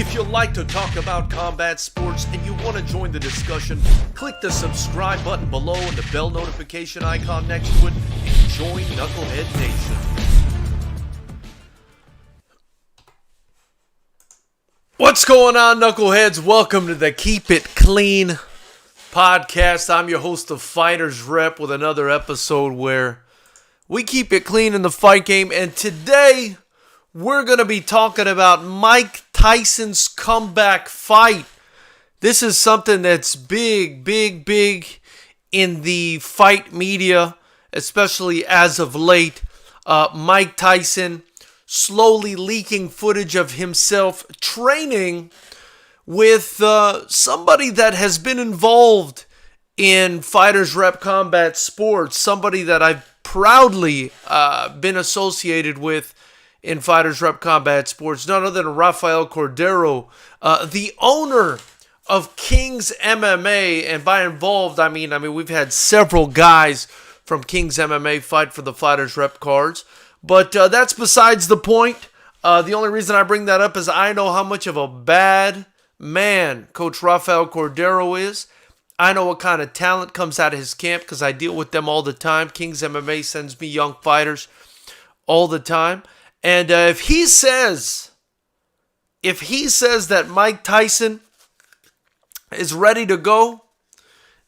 If you like to talk about combat sports and you want to join the discussion, click the subscribe button below and the bell notification icon next to it and join Knucklehead Nation. What's going on, Knuckleheads? Welcome to the Keep It Clean podcast. I'm your host of FightersRep with another episode where we keep it clean in the fight game. And today, we're going to be talking about Mike Tyson's comeback fight. This is something that's big in the fight media, especially as of late. Mike Tyson slowly leaking footage of himself training with somebody that has been involved in FightersRep combat sports, somebody that I've proudly been associated with in FightersRep combat sports, none other than Rafael Cordero, the owner of King's MMA. And by involved, I mean we've had several guys from King's MMA fight for the FightersRep cards, but that's besides the point. The only reason I bring that up is I know how much of a bad man Coach Rafael Cordero is. I know what kind of talent comes out of his camp because I deal with them all the time. King's MMA sends me young fighters all the time. And if he says that Mike Tyson is ready to go,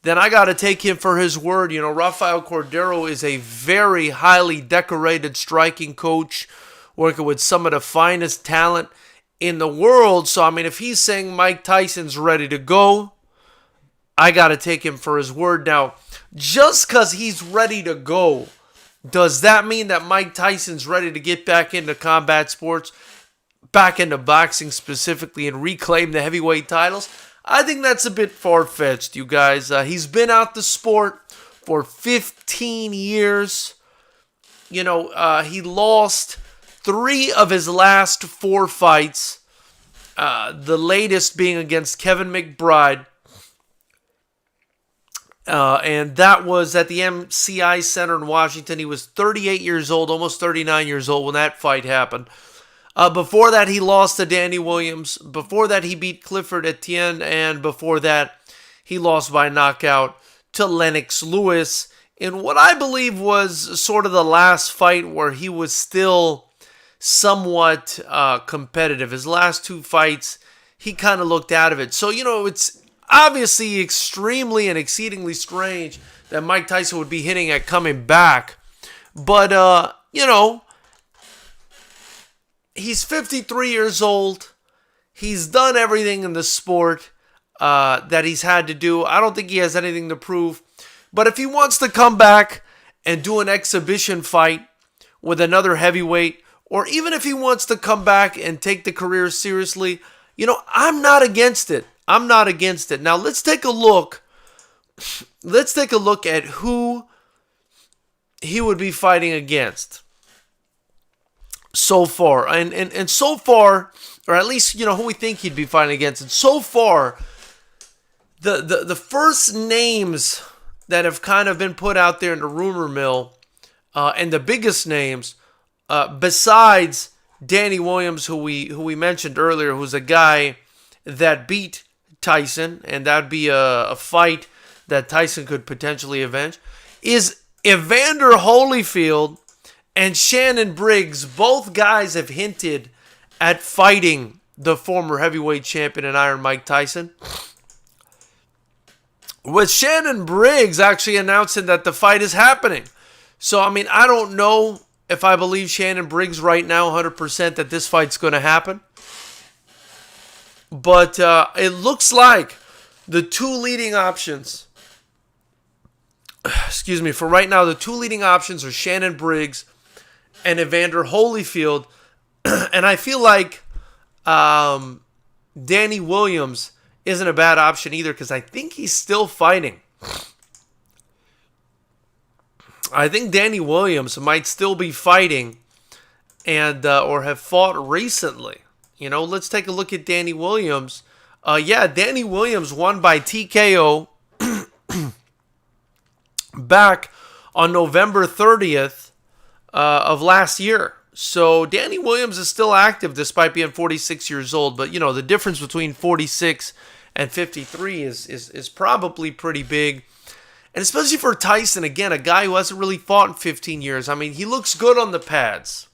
then I got to take him for his word. You know, Rafael Cordero is a very highly decorated striking coach, working with some of the finest talent in the world. So, I mean, if he's saying Mike Tyson's ready to go, I got to take him for his word. Now, just because he's ready to go, does that mean that Mike Tyson's ready to get back into combat sports, back into boxing specifically, and reclaim the heavyweight titles? I think that's a bit far-fetched, you guys. He's been out the sport for 15 years. You know, he lost 3 of his last 4 fights, the latest being against Kevin McBride. And that was at the MCI Center in Washington. He was 38 years old, almost 39 years old when that fight happened. Before that, he lost to Danny Williams. Before that, he beat Clifford Etienne. And before that, he lost by knockout to Lennox Lewis in what I believe was sort of the last fight where he was still somewhat competitive. His last 2 fights, he kind of looked out of it. So, you know, it's obviously extremely and exceedingly strange that Mike Tyson would be hitting at coming back. But, you know, he's 53 years old. He's done everything in the sport that he's had to do. I don't think he has anything to prove. But if he wants to come back and do an exhibition fight with another heavyweight, or even if he wants to come back and take the career seriously, you know, I'm not against it. I'm not against it. Now, let's take a look. Let's take a look at who he would be fighting against so far. And so far, or at least, you know, who we think he'd be fighting against. And so far, the first names that have kind of been put out there in the rumor mill, and the biggest names, besides Danny Williams, who we mentioned earlier, who's a guy that beat Tyson, and that'd be a fight that Tyson could potentially avenge, is Evander Holyfield and Shannon Briggs. Both guys have hinted at fighting the former heavyweight champion and Iron Mike Tyson, with Shannon Briggs actually announcing that the fight is happening. So, I mean, I don't know if I believe Shannon Briggs right now 100% that this fight's going to happen. But it looks like the 2 leading options, for right now, the 2 leading options are Shannon Briggs and Evander Holyfield. And I feel like Danny Williams isn't a bad option either, because I think he's still fighting. I think Danny Williams might still be fighting and or have fought recently. You know, let's take a look at Danny Williams. Danny Williams won by TKO back on November 30th of last year. So Danny Williams is still active despite being 46 years old. But, the difference between 46 and 53 is probably pretty big. And especially for Tyson, again, a guy who hasn't really fought in 15 years. I mean, he looks good on the pads.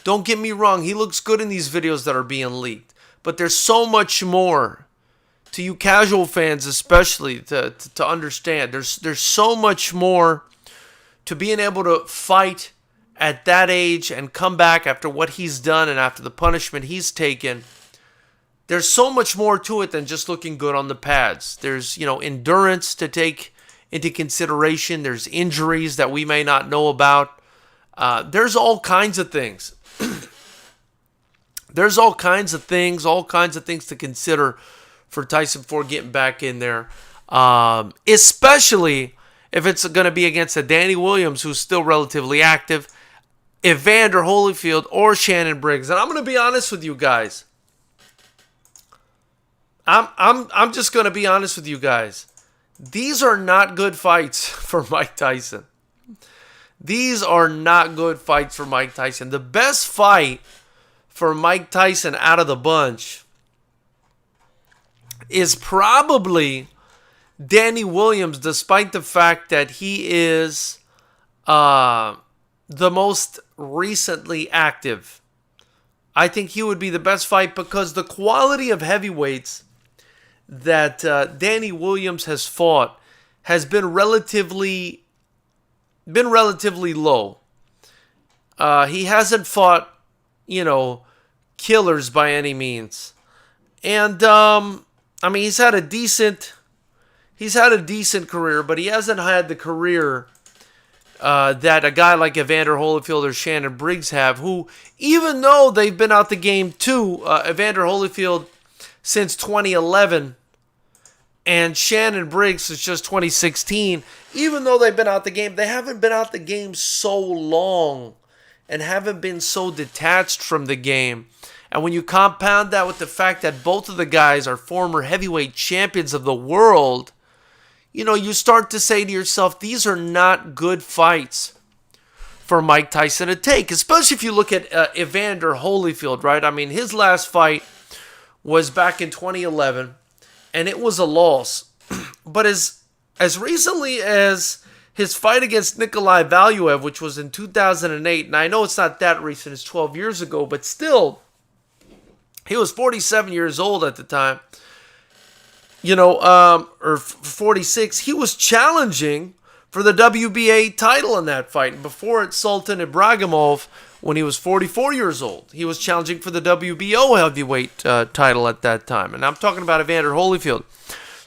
Don't get me wrong. He looks good in these videos that are being leaked. But there's so much more to you casual fans, especially, to understand. There's so much more to being able to fight at that age and come back after what he's done and after the punishment he's taken. There's so much more to it than just looking good on the pads. There's, endurance to take into consideration. There's injuries that we may not know about. There's all kinds of things. There's all kinds of things to consider for Tyson before getting back in there. Especially if it's going to be against a Danny Williams who's still relatively active, Evander Holyfield, or Shannon Briggs. And I'm going to be honest with you guys. I'm just going to be honest with you guys. These are not good fights for Mike Tyson. These are not good fights for Mike Tyson. The best fight for Mike Tyson out of the bunch is probably Danny Williams, despite the fact that he is the most recently active. I think he would be the best fight because the quality of heavyweights that Danny Williams has fought has been relatively low. He hasn't fought, killers by any means. And he's had a decent career, but he hasn't had the career that a guy like Evander Holyfield or Shannon Briggs have, who, even though they've been out the game too, Evander Holyfield since 2011, and Shannon Briggs since just 2016, even though they've been out the game, they haven't been out the game so long and haven't been so detached from the game. And when you compound that with the fact that both of the guys are former heavyweight champions of the world, you start to say to yourself, these are not good fights for Mike Tyson to take, especially if you look at Evander Holyfield, right? I mean, his last fight was back in 2011, and it was a loss. But as recently as his fight against Nikolai Valuev, which was in 2008, and I know it's not that recent, it's 12 years ago, but still, he was 47 years old at the time. Or 46, he was challenging for the WBA title in that fight. And before it, Sultan Ibragimov, when he was 44 years old, he was challenging for the WBO heavyweight title at that time. And I'm talking about Evander Holyfield.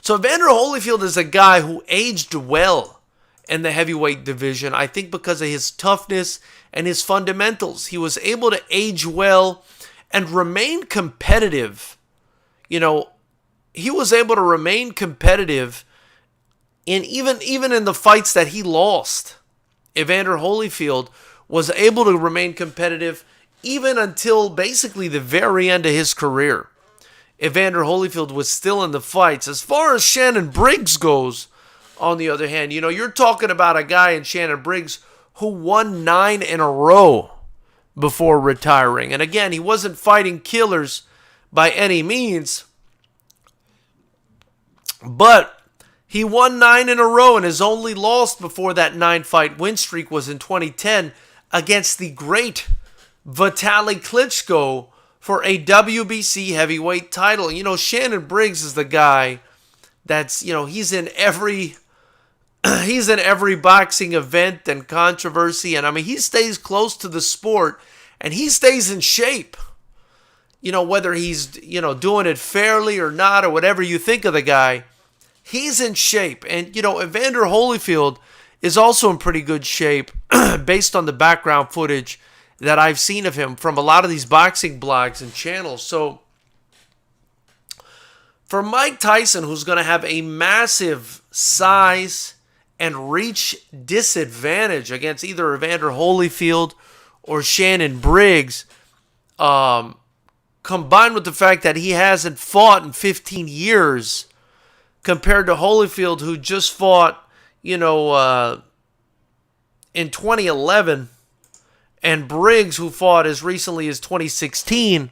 So Evander Holyfield is a guy who aged well in the heavyweight division, I think because of his toughness and his fundamentals. He was able to age well and remain competitive. He was able to remain competitive even in the fights that he lost. Evander Holyfield was able to remain competitive even until basically the very end of his career. Evander Holyfield was still in the fights. As far as Shannon Briggs goes, on the other hand, you're talking about a guy in Shannon Briggs who won 9 in a row before retiring. And again, he wasn't fighting killers by any means, but he won 9 in a row, and his only loss before that 9-fight win streak was in 2010 against the great Vitaly Klitschko for a WBC heavyweight title. Shannon Briggs is the guy that's, he's in every boxing event and controversy, and he stays close to the sport, and he stays in shape. Whether he's, doing it fairly or not, or whatever you think of the guy, he's in shape. And, Evander Holyfield is also in pretty good shape based on the background footage that I've seen of him from a lot of these boxing blogs and channels. So for Mike Tyson, who's going to have a massive size and reach disadvantage against either Evander Holyfield or Shannon Briggs, combined with the fact that he hasn't fought in 15 years compared to Holyfield, who just fought, in 2011, and Briggs, who fought as recently as 2016,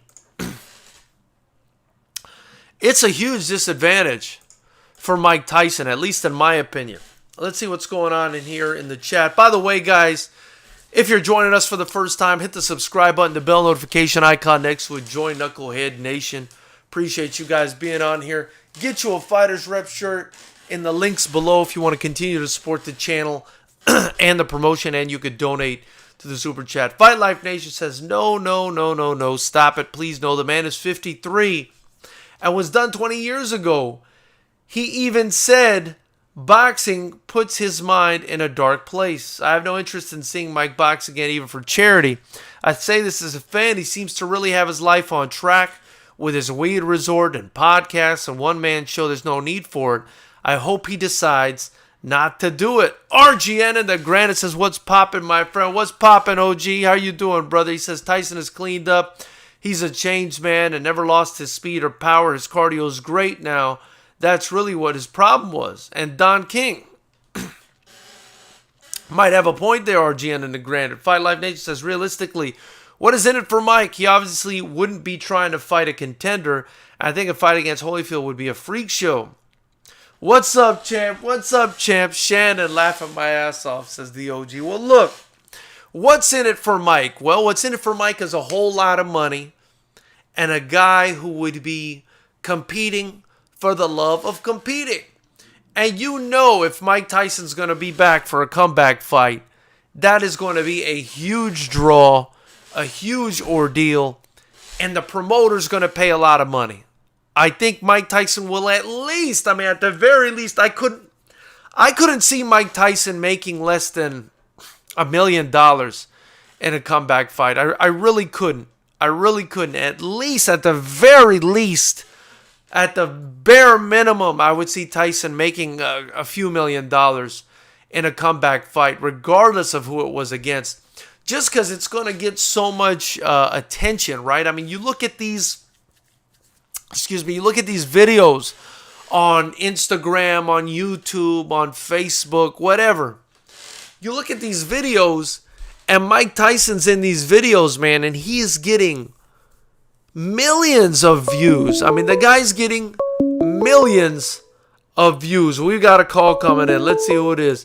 it's a huge disadvantage for Mike Tyson, at least in my opinion. Let's see what's going on in here in the chat. By the way, guys, if you're joining us for the first time, hit the subscribe button, the bell notification icon next to it. Join Knucklehead Nation. Appreciate you guys being on here. Get you a Fighters Rep shirt in the links below if you want to continue to support the channel and the promotion, and you could donate to the Super Chat. Fight Life Nation says, no, stop it. Please, no. The man is 53 and was done 20 years ago. He even said boxing puts his mind in a dark place. I have no interest in seeing Mike box again, even for charity. I say this as a fan. He seems to really have his life on track with his weed resort and podcasts and one-man show. There's no need for it. I hope he decides not to do it. RGN in the Granite says, what's poppin', my friend? What's poppin', OG? How you doing, brother? He says, Tyson is cleaned up. He's a changed man and never lost his speed or power. His cardio is great now. That's really what his problem was. And Don King might have a point there, RGN in the Granite. Fight Life Nation says, realistically, what is in it for Mike? He obviously wouldn't be trying to fight a contender. I think a fight against Holyfield would be a freak show. What's up, champ? What's up, champ? Shannon laughing my ass off, says the OG. Well, look, what's in it for Mike? Well, what's in it for Mike is a whole lot of money and a guy who would be competing for the love of competing. And you know, if Mike Tyson's going to be back for a comeback fight, that is going to be a huge draw, a huge ordeal, and the promoter's going to pay a lot of money. I think Mike Tyson will at the very least, I couldn't see Mike Tyson making less than $1 million in a comeback fight. I really couldn't. At least, at the very least, at the bare minimum, I would see Tyson making a few $1 million in a comeback fight, regardless of who it was against. Just because it's going to get so much attention, right? I mean, you look at these videos on Instagram, on YouTube, on Facebook, whatever. You look at these videos, and Mike Tyson's in these videos, man, and he is getting millions of views. I mean, the guy's getting millions of views. We've got a call coming in. Let's see who it is.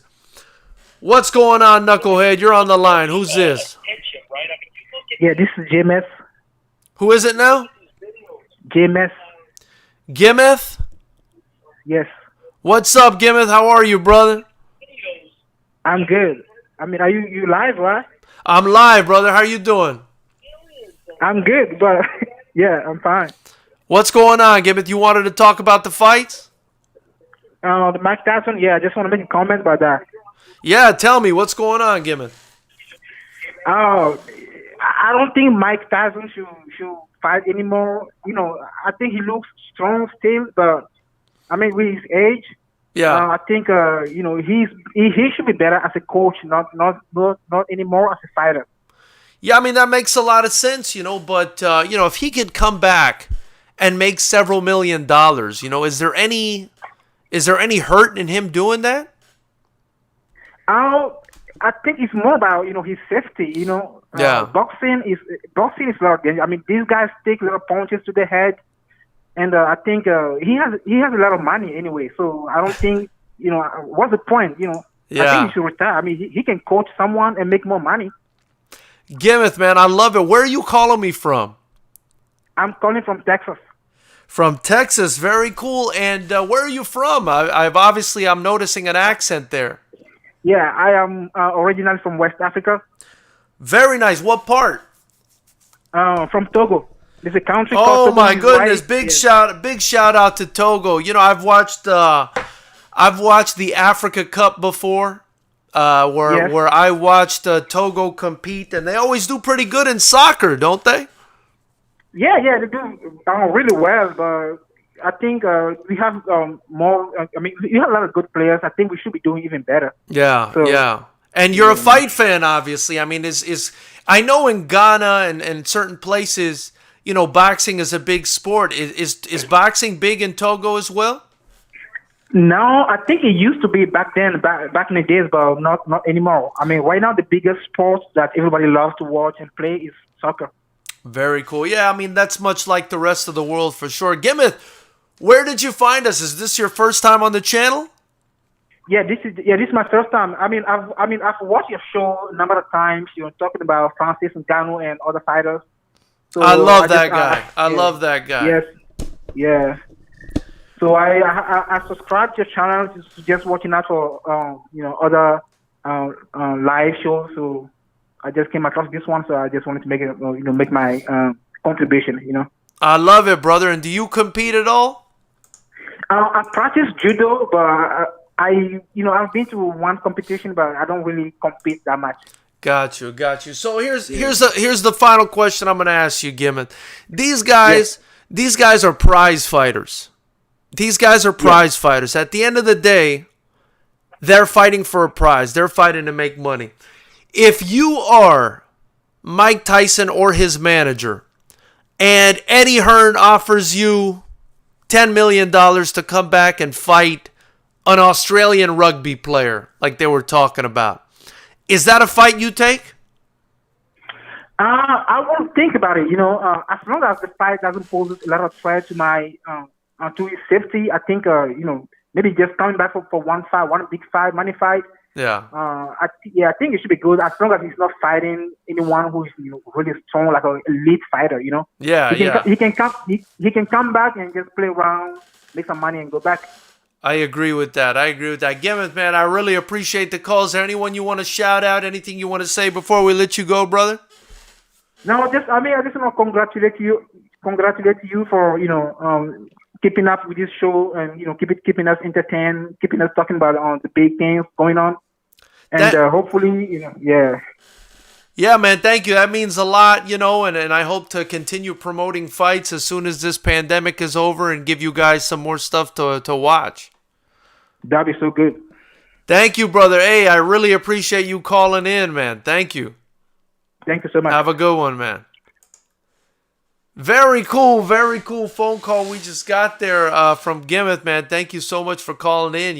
What's going on, Knucklehead? You're on the line. Who's this? Yeah, this is JMS. Who is it now? JMS. Gimeth? Yes. What's up, Gimeth? How are you, brother? I'm good. I mean, are you live, right? I'm live, brother. How you doing? I'm good, but yeah, I'm fine. What's going on, Gimeth? You wanted to talk about the fights? The Mike Tyson, yeah, I just want to make a comment about that. Yeah, tell me. What's going on, Gimeth? Oh, I don't think Mike Tyson should fight anymore. You know, I think he looks strong still, but I mean, with his age, yeah, I think he should be better as a coach, not anymore as a fighter. Yeah, I mean that makes a lot of sense, But if he could come back and make several $1 million, is there any hurt in him doing that? I think it's more about his safety. Yeah. Boxing is a lot of dangerous. I mean, these guys take little punches to the head, and I think he has a lot of money anyway. So I don't think what's the point? Yeah. I think he should retire. I mean, he can coach someone and make more money. Gimeth, man, I love it. Where are you calling me from? I'm calling from Texas. From Texas, very cool. And where are you from? I'm noticing an accent there. Yeah, I am originally from West Africa. Very nice. What part? From Togo. There's a country called Togo. Oh my goodness! Big shout out to Togo. I've watched the Africa Cup before, where I watched Togo compete, and they always do pretty good in soccer, don't they? Yeah, they do really well. But I think we have more. I mean, you have a lot of good players. I think we should be doing even better. Yeah, yeah. And you're a fight fan, obviously. I mean, I know in Ghana and certain places, boxing is a big sport. Is boxing big in Togo as well? No, I think it used to be back then, back in the days, but not anymore. I mean, right now the biggest sport that everybody loves to watch and play is soccer. Very cool. Yeah, I mean, that's much like the rest of the world for sure. Gimeth, where did you find us? Is this your first time on the channel? This is my first time. I've watched your show a number of times. Talking about Francis Ngannou and other fighters. So I love that guy. I love that guy. Yes, yeah. So I subscribed to your channel, just watching out for other live shows. So I just came across this one, so I just wanted to make my contribution. I love it, brother. And do you compete at all? I practice judo, but I've been to one competition, but I don't really compete that much. Got you. So here's the final question I'm gonna ask you, Gimeth. These guys are prize fighters. These guys are prize fighters. At the end of the day, they're fighting for a prize. They're fighting to make money. If you are Mike Tyson or his manager, and Eddie Hearn offers you $10 million to come back and fight an Australian rugby player like they were talking about, is that a fight you take? I won't think about it. As long as the fight doesn't pose a lot of threat to my to his safety, I think maybe just coming back for one fight, one big fight, money fight. Yeah. I think it should be good as long as he's not fighting anyone who is really strong, like an elite fighter. Yeah. He can come back and just play around, make some money, and go back. I agree with that. Gimeth, man, I really appreciate the calls. Is there anyone you want to shout out? Anything you want to say before we let you go, brother? No, I just want to congratulate you for keeping up with this show and keeping us entertained, keeping us talking about the big things going on, and hopefully Yeah, man, thank you. That means a lot, and I hope to continue promoting fights as soon as this pandemic is over and give you guys some more stuff to watch. That'd be so good. Thank you, brother. Hey, I really appreciate you calling in, man. Thank you. Thank you so much. Have a good one, man. Very cool phone call we just got there from Gimeth, man. Thank you so much for calling in.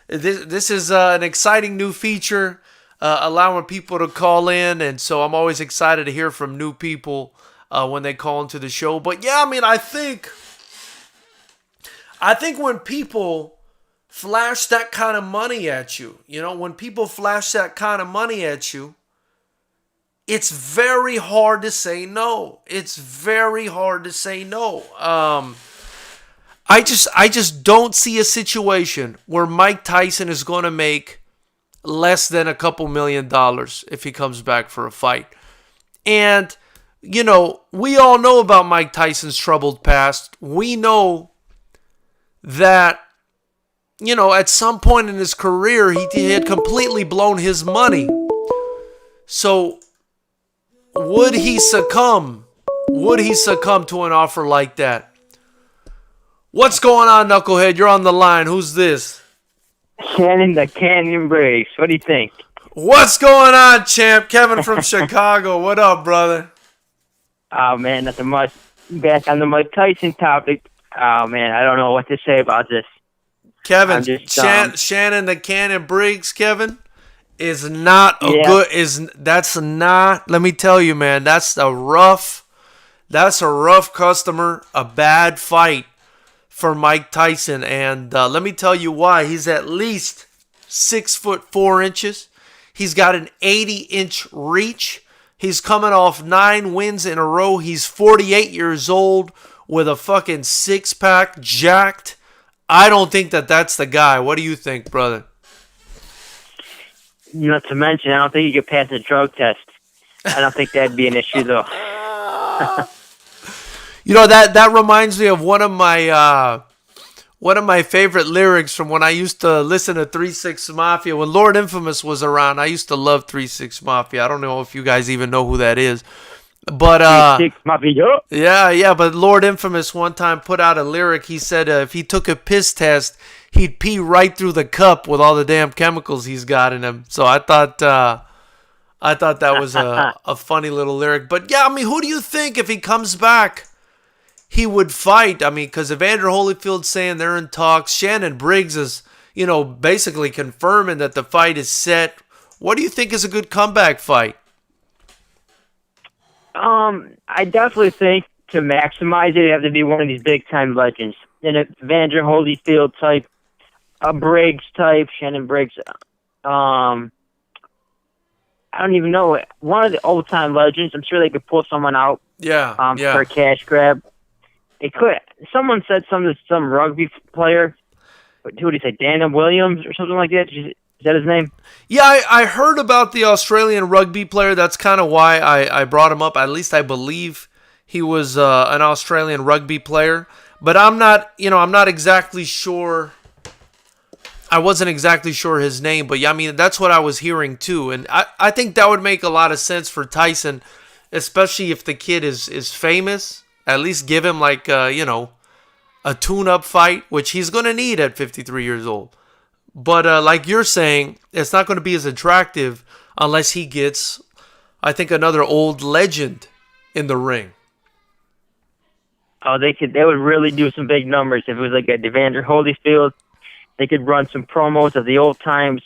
This is an exciting new feature, allowing people to call in, and so I'm always excited to hear from new people when they call into the show. But yeah, I mean, I think when people flash that kind of money at you, it's very hard to say no. I just don't see a situation where Mike Tyson is going to make less than a couple $1 million if he comes back for a fight. And, we all know about Mike Tyson's troubled past. We know that, at some point in his career, he had completely blown his money. So would he succumb to an offer like that? What's going on, Knucklehead? You're on the line. Who's this? Shannon the Canyon Brace. What do you think? What's going on, champ? Kevin from Chicago. What up, brother? Oh, man, nothing much. Back on the Mike Tyson topic. Oh, man, I don't know what to say about this. Kevin, Shannon the Cannon Briggs, Kevin, is not a good. That's not. Let me tell you, man. That's a rough customer. A bad fight for Mike Tyson, and let me tell you why. He's at least 6'4". He's got an 80-inch reach. He's coming off 9 wins in a row. He's 48 years old with a fucking 6-pack, jacked. I don't think that's the guy. What do you think, brother? Not to mention, I don't think he could pass a drug test. I don't think that'd be an issue, though. That reminds me of one of my favorite lyrics from when I used to listen to 3 6 Mafia. When Lord Infamous was around, I used to love 3 6 Mafia. I don't know if you guys even know who that is. But 3 6 Mafia. Yeah, but Lord Infamous one time put out a lyric. He said if he took a piss test, he'd pee right through the cup with all the damn chemicals he's got in him. So I thought that was a funny little lyric. But yeah, I mean, who do you think if he comes back? he would fight. I mean, because Evander Holyfield's saying they're in talks. Shannon Briggs is, basically confirming that the fight is set. What do you think is a good comeback fight? I definitely think to maximize it, you have to be one of these big-time legends. And a Evander Holyfield type, a Briggs type, Shannon Briggs. I don't even know. One of the old-time legends. I'm sure they could pull someone out. Yeah. For a cash grab. It could. Someone said some rugby player. Who did he say? Daniel Williams or something like that? Is that his name? Yeah, I heard about the Australian rugby player. That's kind of why I brought him up. At least I believe he was an Australian rugby player. But I'm not exactly sure. I wasn't exactly sure his name. But yeah, I mean, that's what I was hearing too. And I think that would make a lot of sense for Tyson, especially if the kid is famous. At least give him like, a tune-up fight, which he's going to need at 53 years old. But like you're saying, it's not going to be as attractive unless he gets, I think, another old legend in the ring. Oh, they would really do some big numbers if it was like a Evander Holyfield. They could run some promos of the old times.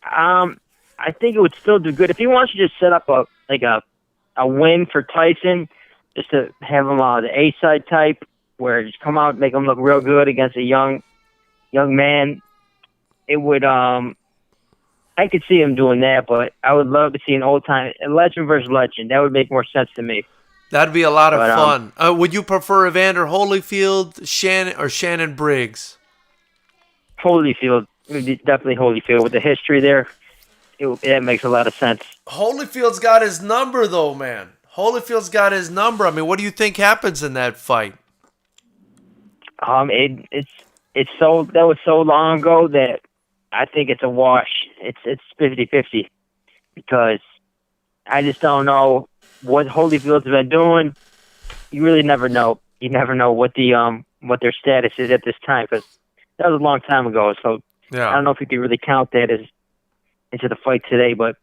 I think it would still do good if he wants to just set up a win for Tyson, just to have him the A-side type, where just come out and make him look real good against a young man. It would, I could see him doing that, but I would love to see an old-time legend versus legend. That would make more sense to me. That'd be a lot of fun. Would you prefer Evander Holyfield, Shannon Briggs? Holyfield. It would be definitely Holyfield. With the history there, that makes a lot of sense. Holyfield's got his number, though, man. Holyfield's got his number. I mean, what do you think happens in that fight? That was so long ago that I think it's a wash. It's 50-50 because I just don't know what Holyfield's been doing. You really never know. You never know what their status is at this time, because that was a long time ago. So yeah. I don't know if you can really count that as into the fight today. But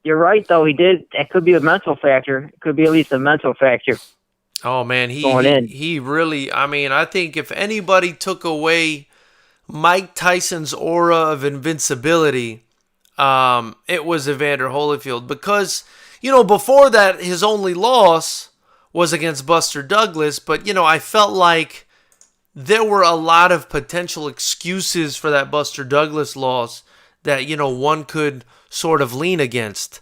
you're right, though. That could be a mental factor. It could be at least a mental factor. Oh, man, he really, I mean, I think if anybody took away Mike Tyson's aura of invincibility, it was Evander Holyfield. Because, before that, his only loss was against Buster Douglas. But, I felt like there were a lot of potential excuses for that Buster Douglas loss that, one could sort of lean against.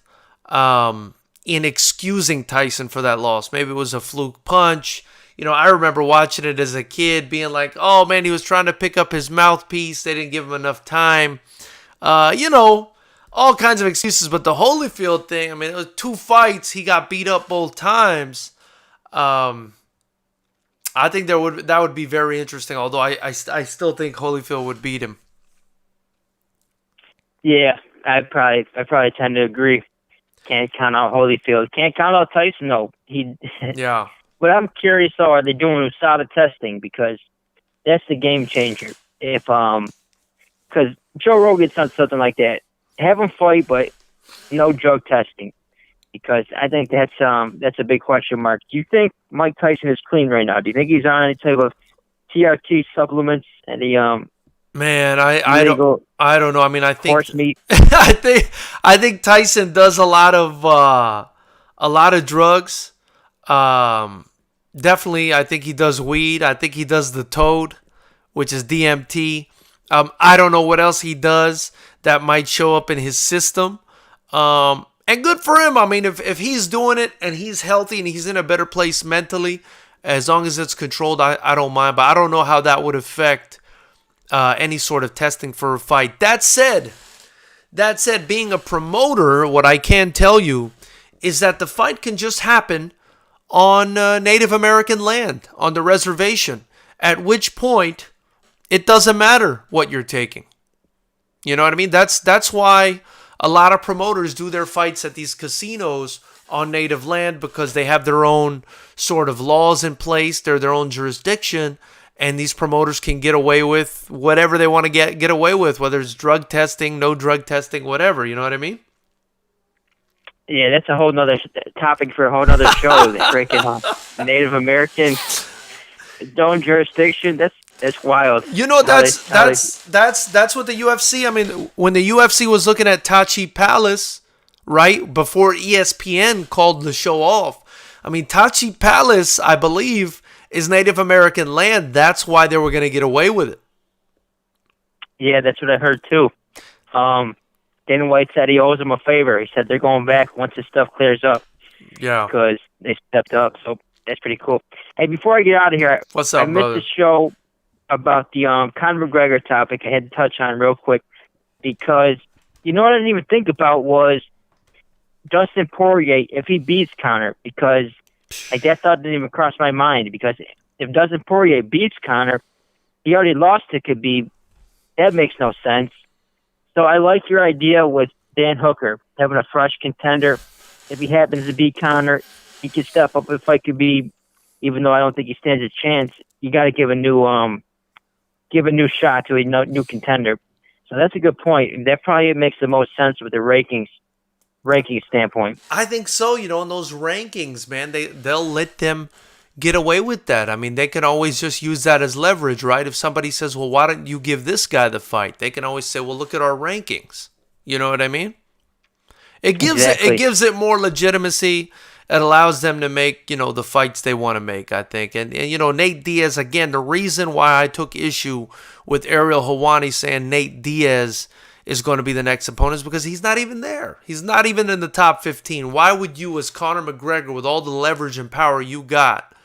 In excusing Tyson for that loss. Maybe it was a fluke punch. I remember watching it as a kid being like, oh man, he was trying to pick up his mouthpiece. They didn't give him enough time. All kinds of excuses. But the Holyfield thing, I mean, it was 2 fights. He got beat up both times. I think that would be very interesting. Although I still think Holyfield would beat him. Yeah, I probably tend to agree. Can't count out Holyfield. Can't count out Tyson, though. Yeah. But I'm curious, though, are they doing USADA testing? Because that's the game changer. Because Joe Rogan's done something like that. Have him fight, but no drug testing. Because I think that's a big question mark. Do you think Mike Tyson is clean right now? Do you think he's on any type of TRT supplements? Any Man, I don't know. I mean, I think horse meat. I think Tyson does a lot of drugs. Definitely, I think he does weed. I think he does the toad, which is DMT. I don't know what else he does that might show up in his system. And good for him. I mean, if he's doing it and he's healthy and he's in a better place mentally, as long as it's controlled, I don't mind. But I don't know how that would affect any sort of testing for a fight. That said, being a promoter, what I can tell you is that the fight can just happen on Native American land, on the reservation, at which point it doesn't matter what you're taking. You know what I mean? That's why a lot of promoters do their fights at these casinos on native land, because they have their own sort of laws in place. They're their own jurisdiction. And these promoters can get away with whatever they want to get away with, whether it's drug testing, no drug testing, whatever. You know what I mean? Yeah, that's a whole nother topic for a whole nother show. Break it off. Native American own jurisdiction. That's wild. You know, that's what the UFC. I mean, when the UFC was looking at Tachi Palace, right before ESPN called the show off. I mean, Tachi Palace, I believe, is Native American land. That's why they were going to get away with it. Yeah, that's what I heard too. Dana White said he owes them a favor. He said they're going back once this stuff clears up. Yeah. Because they stepped up, so that's pretty cool. Hey, before I get out of here, what's up, I missed the show about the Conor McGregor topic. I had to touch on real quick because you know what I didn't even think about was Dustin Poirier if he beats Conor, because like that thought didn't even cross my mind, because if Dustin Poirier beats Conor, he already lost to Khabib. That makes no sense. So I like your idea with Dan Hooker having a fresh contender. If he happens to beat Conor, he can step up and fight Khabib. Even though I don't think he stands a chance, you got to give a new shot to a new contender. So that's a good point. That probably makes the most sense with the ranking standpoint. I think so. You know, in those rankings, man, they'll let them get away with that. I mean, they can always just use that as leverage, right? If somebody says, well, why don't you give this guy the fight? They can always say, well, look at our rankings. You know what I mean? It gives it more legitimacy. It allows them to make, you know, the fights they want to make, I think. And you know, Nate Diaz, again, the reason why I took issue with Ariel Helwani saying Nate Diaz is going to be the next opponent is because he's not even there. He's not even in the top 15. Why would you, as Conor McGregor, with all the leverage and power you got,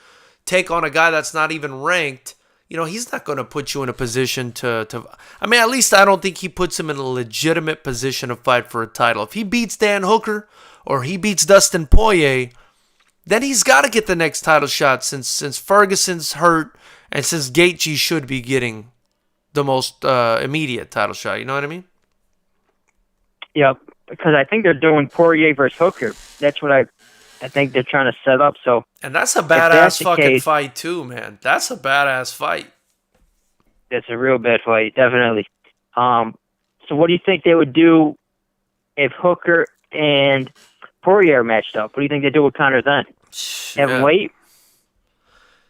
take on a guy that's not even ranked? You know, he's not going to put you in a position to I mean, at least I don't think he puts him in a legitimate position to fight for a title. If he beats Dan Hooker or he beats Dustin Poirier, then he's got to get the next title shot since Ferguson's hurt and since Gaethje should be getting the most immediate title shot. You know what I mean? Yep, because I think they're doing Poirier versus Hooker. That's what I think they're trying to set up. So, and that's a badass fucking fight too, man. That's a badass fight. That's a real bad fight, definitely. So what do you think they would do if Hooker and Poirier matched up? What do you think they do with Conor then? Have him wait?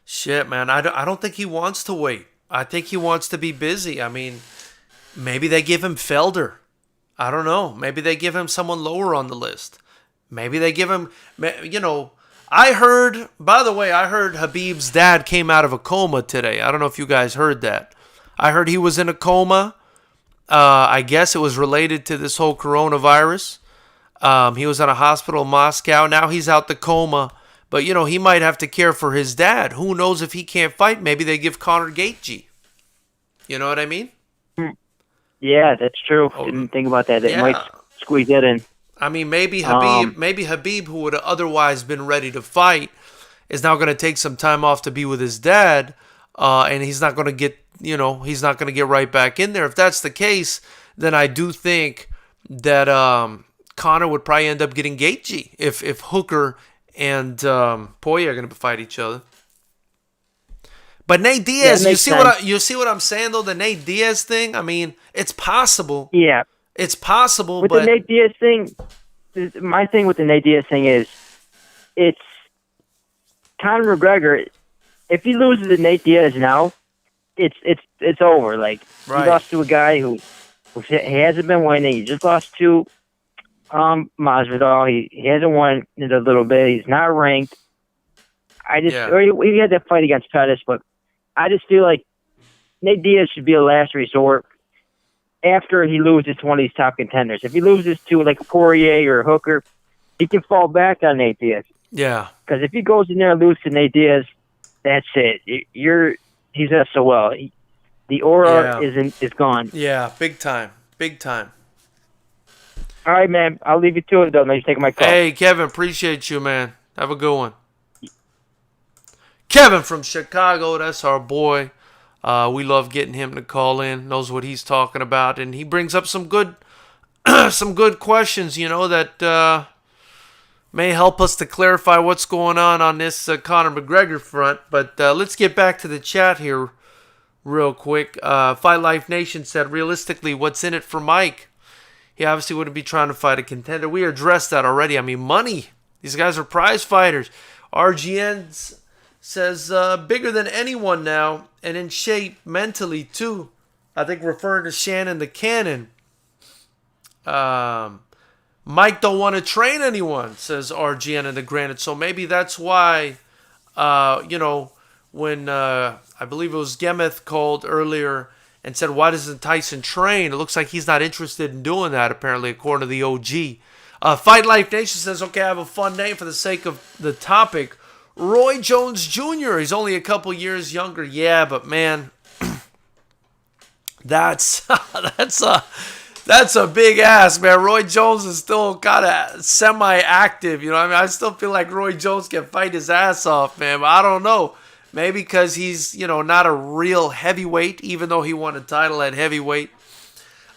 Shit, man. I don't think he wants to wait. I think he wants to be busy. I mean, maybe they give him Felder. I don't know. Maybe they give him someone lower on the list. Maybe they give him, you know, I heard Habib's dad came out of a coma today. I don't know if you guys heard that. I heard he was in a coma. I guess it was related to this whole coronavirus. He was in a hospital in Moscow. Now he's out the coma. But, you know, he might have to care for his dad. Who knows if he can't fight? Maybe they give Conor Gaethje. You know what I mean? Yeah, that's true. Didn't think about that. They might squeeze that in. I mean, maybe Habib, who would have otherwise been ready to fight, is now going to take some time off to be with his dad, and he's not going to get, you know, he's not going to get right back in there. If that's the case, then I do think that Conor would probably end up getting Gaethje if Hooker and Poirier are going to fight each other. But Nate Diaz, you see what I'm saying though? The Nate Diaz thing. I mean, it's possible. Yeah, it's possible. With the Nate Diaz thing, my thing with the Nate Diaz thing is, it's Conor McGregor. If he loses to Nate Diaz now, it's over. Like he lost to a guy who he hasn't been winning. He just lost to Masvidal. He hasn't won in a little bit. He's not ranked. We had that fight against Pettis, but I just feel like Nate Diaz should be a last resort after he loses to one of these top contenders. If he loses to like Poirier or Hooker, he can fall back on Nate Diaz. Yeah. Because if he goes in there and loses to Nate Diaz, that's it. He's SOL. The aura is gone. Yeah, big time. Big time. All right, man. I'll leave you to it, though. Now you're taking my call. Hey, Kevin. Appreciate you, man. Have a good one. Kevin from Chicago, that's our boy. We love getting him to call in. Knows what he's talking about, and he brings up some good, some good questions. You know that may help us to clarify what's going on this Conor McGregor front. But let's get back to the chat here, real quick. Fight Life Nation said, realistically, what's in it for Mike? He obviously wouldn't be trying to fight a contender. We addressed that already. I mean, money. These guys are prize fighters. RGN's says, bigger than anyone now and in shape mentally too. I think referring to Shannon the Cannon. Mike don't want to train anyone, says RGN in the Granite. So maybe that's why, when I believe it was Gemeth called earlier and said, why doesn't Tyson train? It looks like he's not interested in doing that, apparently, according to the OG. Fight Life Nation says, okay, I have a fun name for the sake of the topic. Roy Jones Jr. He's only a couple years younger. Yeah, but man, that's a big ass, man. Roy Jones is still kind of semi-active, you know what I mean? I still feel like Roy Jones can fight his ass off, man, but I don't know. Maybe because he's, not a real heavyweight, even though he won a title at heavyweight.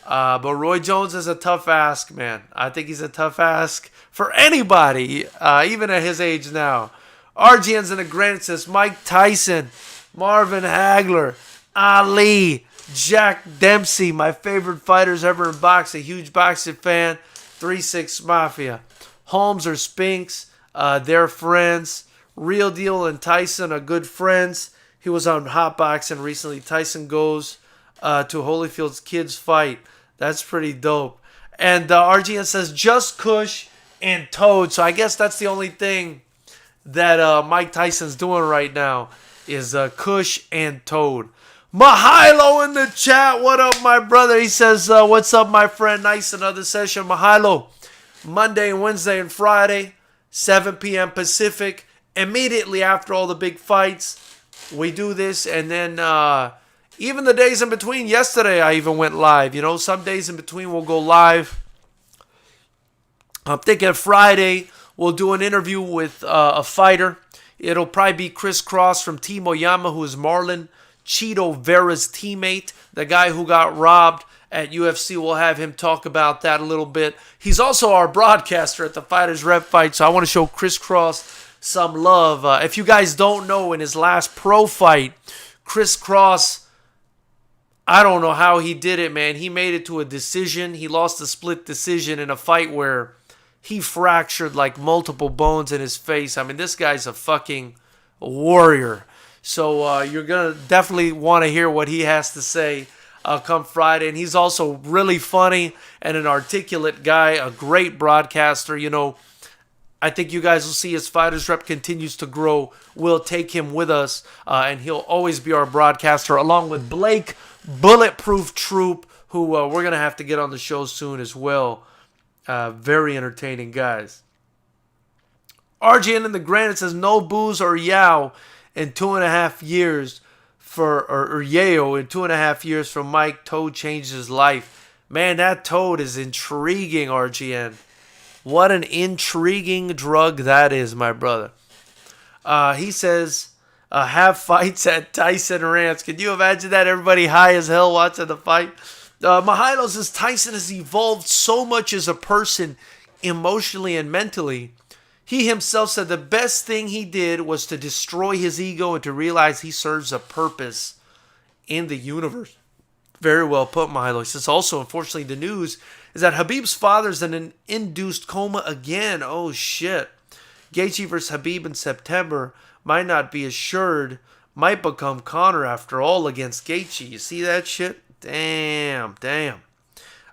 But Roy Jones is a tough ask, man. I think he's a tough ask for anybody, even at his age now. RGN's in the Granite says, Mike Tyson, Marvin Hagler, Ali, Jack Dempsey, my favorite fighters ever in boxing. Huge boxing fan. 3-6 Mafia. Holmes or Spinks, they're friends. Real Deal and Tyson are good friends. He was on Hot Boxing recently. Tyson goes to Holyfield's kids fight. That's pretty dope. And RGN says just Kush and Toad. So I guess that's the only thing that Mike Tyson's doing right now is Kush and Toad. Mahilo in the chat. What up, my brother? He says, what's up, my friend? Nice, another session. Mahilo. Monday, Wednesday, and Friday, 7 p.m. Pacific. Immediately after all the big fights, we do this. And then even the days in between. Yesterday, I even went live. Some days in between we'll go live. I'm thinking Friday, we'll do an interview with a fighter. It'll probably be Chris Cross from Team Oyama, who is Marlon Cheeto Vera's teammate, the guy who got robbed at UFC. We'll have him talk about that a little bit. He's also our broadcaster at the FightersRep fight, so I want to show Chris Cross some love. If you guys don't know, in his last pro fight, Chris Cross, I don't know how he did it, man. He made it to a decision. He lost a split decision in a fight where he fractured like multiple bones in his face. I mean, this guy's a fucking warrior. So you're going to definitely want to hear what he has to say come Friday. And he's also really funny and an articulate guy, a great broadcaster. I think you guys will see as FightersRep continues to grow, we'll take him with us, and he'll always be our broadcaster, along with Blake Bulletproof Troop, who we're going to have to get on the show soon as well. Very entertaining guys. RGN in the Granite says, no booze or yow in 2.5 years or yayo in 2.5 years for Mike. Toad changed his life. Man, that Toad is intriguing, RGN. What an intriguing drug that is, my brother. He says, have fights at Tyson Ranch. Can you imagine that? Everybody high as hell watching the fight. Mahalo says, Tyson has evolved so much as a person, emotionally and mentally. He himself said the best thing he did was to destroy his ego and to realize he serves a purpose in the universe. Very well put, Mahalo. He says also, unfortunately, the news is that Habib's father's in an induced coma again. Oh, shit. Gaethje versus Habib in September might not be assured. Might become Conor after all against Gaethje. You see that shit? Damn.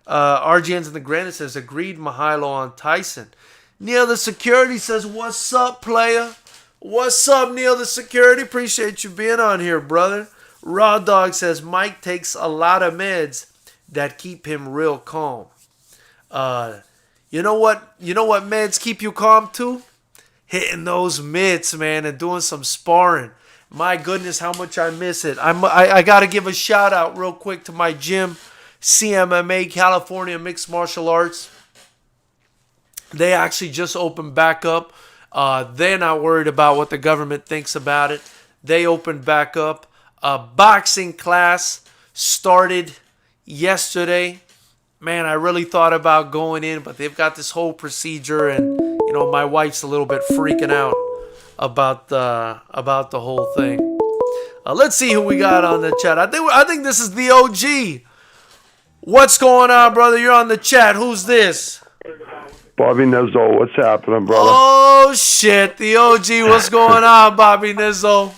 RGN's in the Granite says, agreed, Mahalo on Tyson. Neil the Security says, what's up, player? What's up, Neil the Security? Appreciate you being on here, brother. Raw Dog says, Mike takes a lot of meds that keep him real calm. You know what meds keep you calm too? Hitting those mitts, man, and doing some sparring. My goodness, how much I miss it. I got to give a shout out real quick to my gym, CMMA, California Mixed Martial Arts. They actually just opened back up. They're not worried about what the government thinks about it. They opened back up. A boxing class started yesterday. Man, I really thought about going in, but they've got this whole procedure, and my wife's a little bit freaking out about the whole thing. Let's see who we got on the chat. I think this is the OG. What's going on, brother? You're on the chat. Who's this? Bobby Nizzle. What's happening, brother? Oh, shit. The OG. What's going on, Bobby Nizzle?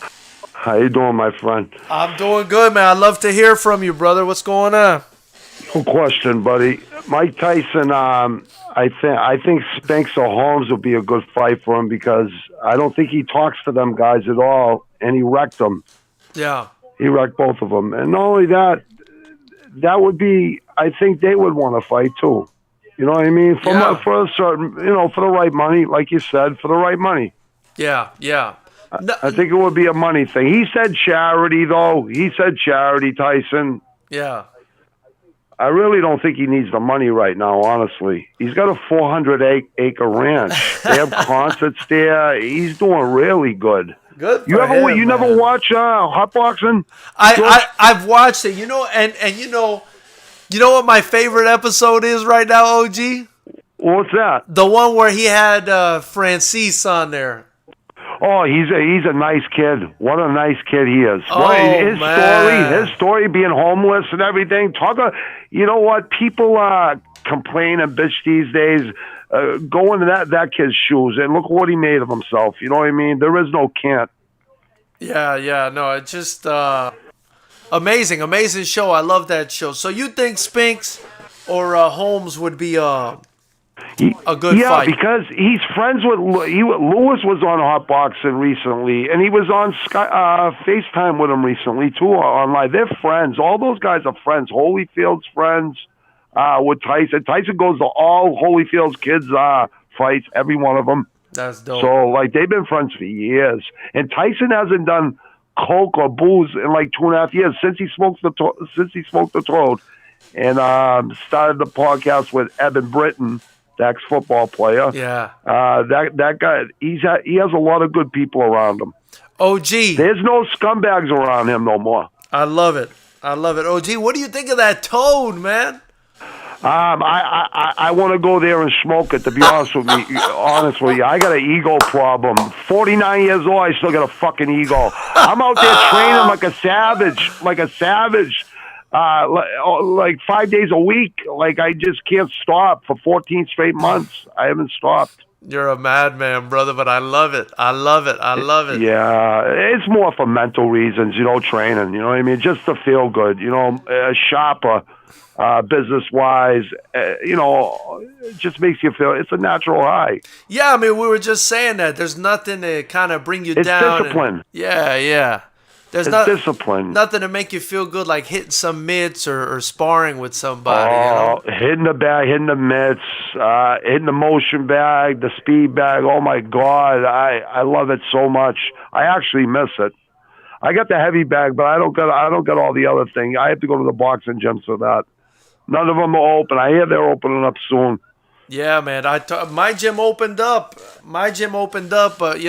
How you doing, my friend? I'm doing good, man. I'd love to hear from you, brother. What's going on? No question, buddy. Mike Tyson, I think Spinks or Holmes would be a good fight for him because I don't think he talks to them guys at all, and he wrecked them. Yeah. He wrecked both of them. And not only that, that would be, I think they would want to fight too. You know what I mean? For a certain, for the right money, like you said, for the right money. Yeah, yeah. No, I think it would be a money thing. He said charity, though. He said charity, Tyson. yeah. I really don't think he needs the money right now, honestly. He's got a 400-acre ranch. They have concerts there. He's doing really good. Good. You never watch hot boxing? I've watched it. And you know what my favorite episode is right now, OG? What's that? The one where he had Francis on there. Oh, he's a nice kid. What a nice kid he is. Oh, his story being homeless and everything. You know what? People complain and bitch these days. Go into that kid's shoes and look what he made of himself. You know what I mean? There is no can't. Yeah. No, it's just amazing show. I love that show. So you think Spinks or Holmes would be a good fight? Yeah, because he's friends with Lewis was on Hot Boxing recently, and he was on FaceTime with him recently too online. They're friends. All those guys are friends. Holyfield's friends with Tyson. Tyson goes to all Holyfield's kids' fights, every one of them. That's dope. So they've been friends for years, and Tyson hasn't done coke or booze in 2.5 years since he smoked the toad, and started the podcast with Evan Britton, the ex-football player. Yeah. That guy, he has a lot of good people around him. OG. There's no scumbags around him no more. I love it. OG, what do you think of that toad, man? I want to go there and smoke it, to be honest with you. I got an ego problem. 49 years old, I still got a fucking ego. I'm out there training like a savage. 5 days a week. I just can't stop for 14 straight months. I haven't stopped. You're a madman, brother, but I love it. I love it. Yeah, it's more for mental reasons, training, you know what I mean? Just to feel good, sharper, business-wise, it just makes you feel, it's a natural high. Yeah, I mean, we were just saying that. There's nothing to kind of bring you down. It's discipline. Yeah. There's discipline. Nothing to make you feel good like hitting some mitts or sparring with somebody. Hitting the bag, hitting the mitts, hitting the motion bag, the speed bag. Oh my God, I love it so much. I actually miss it. I got the heavy bag, but I don't got all the other thing. I have to go to the boxing gyms for that. None of them are open. I hear they're opening up soon. Yeah, man. My gym opened up. But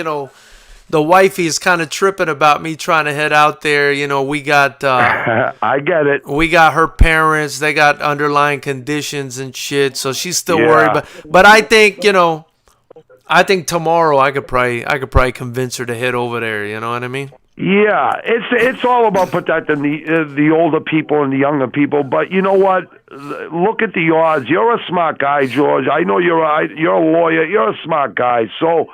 the wifey is kind of tripping about me trying to head out there. We got... I get it. We got her parents. They got underlying conditions and shit, so she's still worried. But I think, I think tomorrow I could probably convince her to head over there. You know what I mean? Yeah, it's all about protecting the older people and the younger people. But you know what? Look at the odds. You're a smart guy, George. I know you're a lawyer. You're a smart guy. So...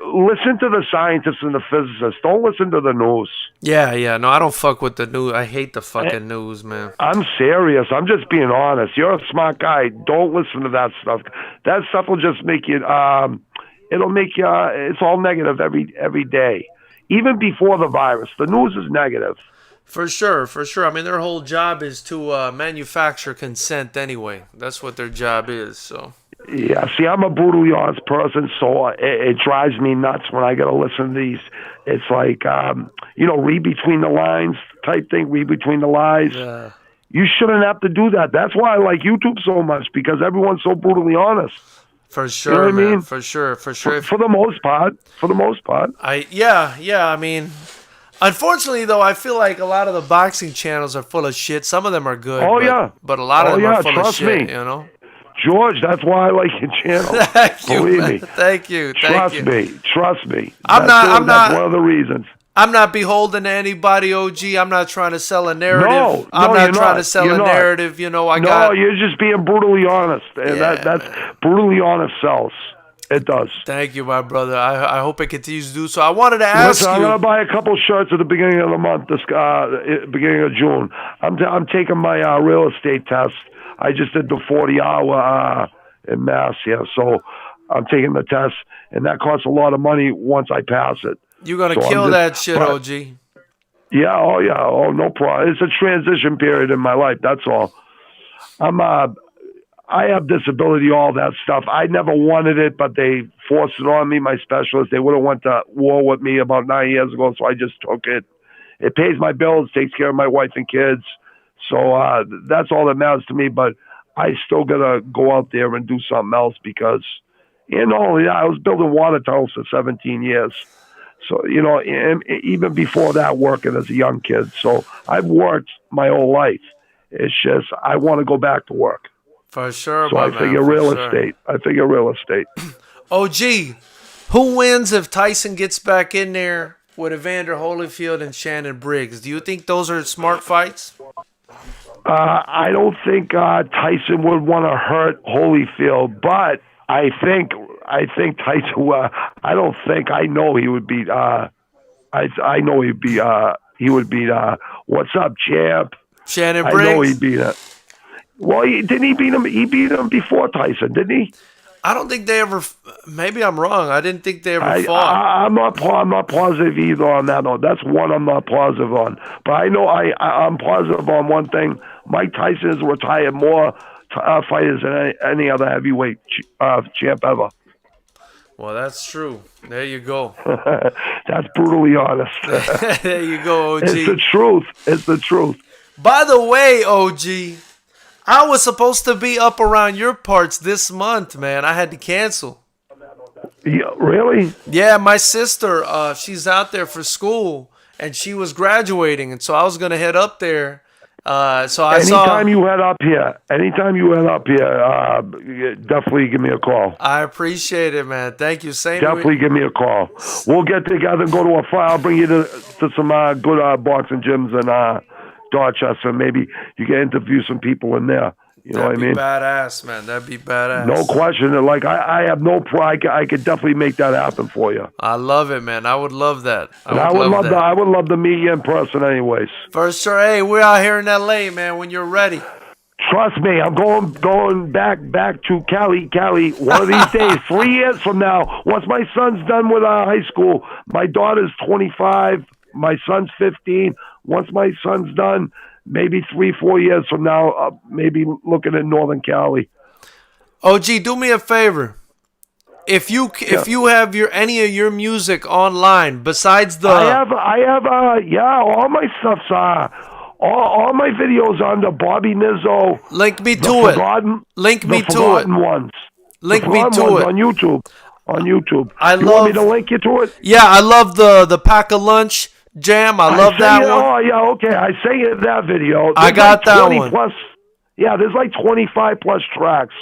listen to the scientists and the physicists. Don't listen to the news. Yeah. No, I don't fuck with the news. I hate the fucking news, man. I'm serious. I'm just being honest. You're a smart guy. Don't listen to that stuff. That stuff will just make you. It'll make you. It's all negative every day. Even before the virus, the news is negative. For sure. I mean, their whole job is to manufacture consent anyway. That's what their job is. So. Yeah, see, I'm a brutally honest person, so it drives me nuts when I got to listen to these. It's like, read between the lines type thing, read between the lies. Yeah. You shouldn't have to do that. That's why I like YouTube so much, because everyone's so brutally honest. For sure, you know what man. I mean? For sure. For the most part. Yeah. I mean, unfortunately, though, I feel like a lot of the boxing channels are full of shit. Some of them are good. But a lot of them are full of shit, George, that's why I like your channel. Thank you, Believe me. Thank you. Trust me. I'm not. That's one of the reasons. I'm not beholden to anybody, OG. I'm not trying to sell a narrative. No, I'm you're not trying to not. sell You're a not. narrative. You know, you're just being brutally honest, and Yeah, that's man. brutally honest sells. It does. Thank you, my brother. I hope it continues to do so. I wanted to ask Listen, I'm you. gonna buy a couple shirts at the beginning of the month, beginning of June. I'm taking my real estate test. I just did the 40-hour in Mass here, so I'm taking the test, and that costs a lot of money once I pass it. You're going to So kill that shit, OG. Yeah, no problem. It's a transition period in my life. That's all. I have disability, all that stuff. I never wanted it, but they forced it on me. My specialist, they would have went to war with me about 9 years ago, so I just took it. It pays my bills, takes care of my wife and kids. So that's all that matters to me. But I still gotta go out there and do something else because, I was building water tunnels for 17 years. So, and even before that, working as a young kid. So I've worked my whole life. It's just I want to go back to work. For sure, So I figure real estate. OG, who wins if Tyson gets back in there with Evander Holyfield and Shannon Briggs? Do you think those are smart fights? I don't think Tyson would want to hurt Holyfield, but I think Tyson. I know he would beat. I know he'd be. He would beat. What's up, champ? Shannon Briggs. I know he'd beat it. Well, didn't he beat him? He beat him before Tyson, didn't he? I don't think they ever. Maybe I'm wrong. I didn't think they ever fought. I'm not positive either on that. No, that's one I'm not positive on. But I know I'm positive on one thing. Mike Tyson has retired more fighters than any other heavyweight champ ever. Well, that's true. There you go. That's brutally honest. There you go, OG. It's the truth. By the way, OG, I was supposed to be up around your parts this month, man. I had to cancel. Yeah, really? Yeah, my sister, she's out there for school, and she was graduating, and so I was going to head up there. Anytime you head up here, definitely give me a call. I appreciate it, man. Thank you. Definitely give me a call. We'll get together and go to a fight. I'll bring you to some good boxing gyms in Dorchester. Maybe you can interview some people in there. You know what I mean? That'd be badass, man. That'd be badass. No question. Like I have no pride. I could definitely make that happen for you. I love it, man. I would love that. I would love to meet you in person, anyways. For sure. Hey, we're out here in LA, man. When you're ready. Trust me, I'm going back to Cali one of these days. 3 years from now, once my son's done with high school, my daughter's 25, my son's 15. Once my son's done, maybe 3-4 years from now, maybe looking at Northern Cali. OG, do me a favor. If you have any of your music online besides the I have all my stuff's all my videos under Bobby Nizzle. Link me to it. Link me to it. Ones. Link me to it on YouTube. You want me to link you to it? Yeah, I love the Pack a Lunch Jam. I love that one. Oh yeah, okay. I sang it in that video. I got that one. There's like 25 plus tracks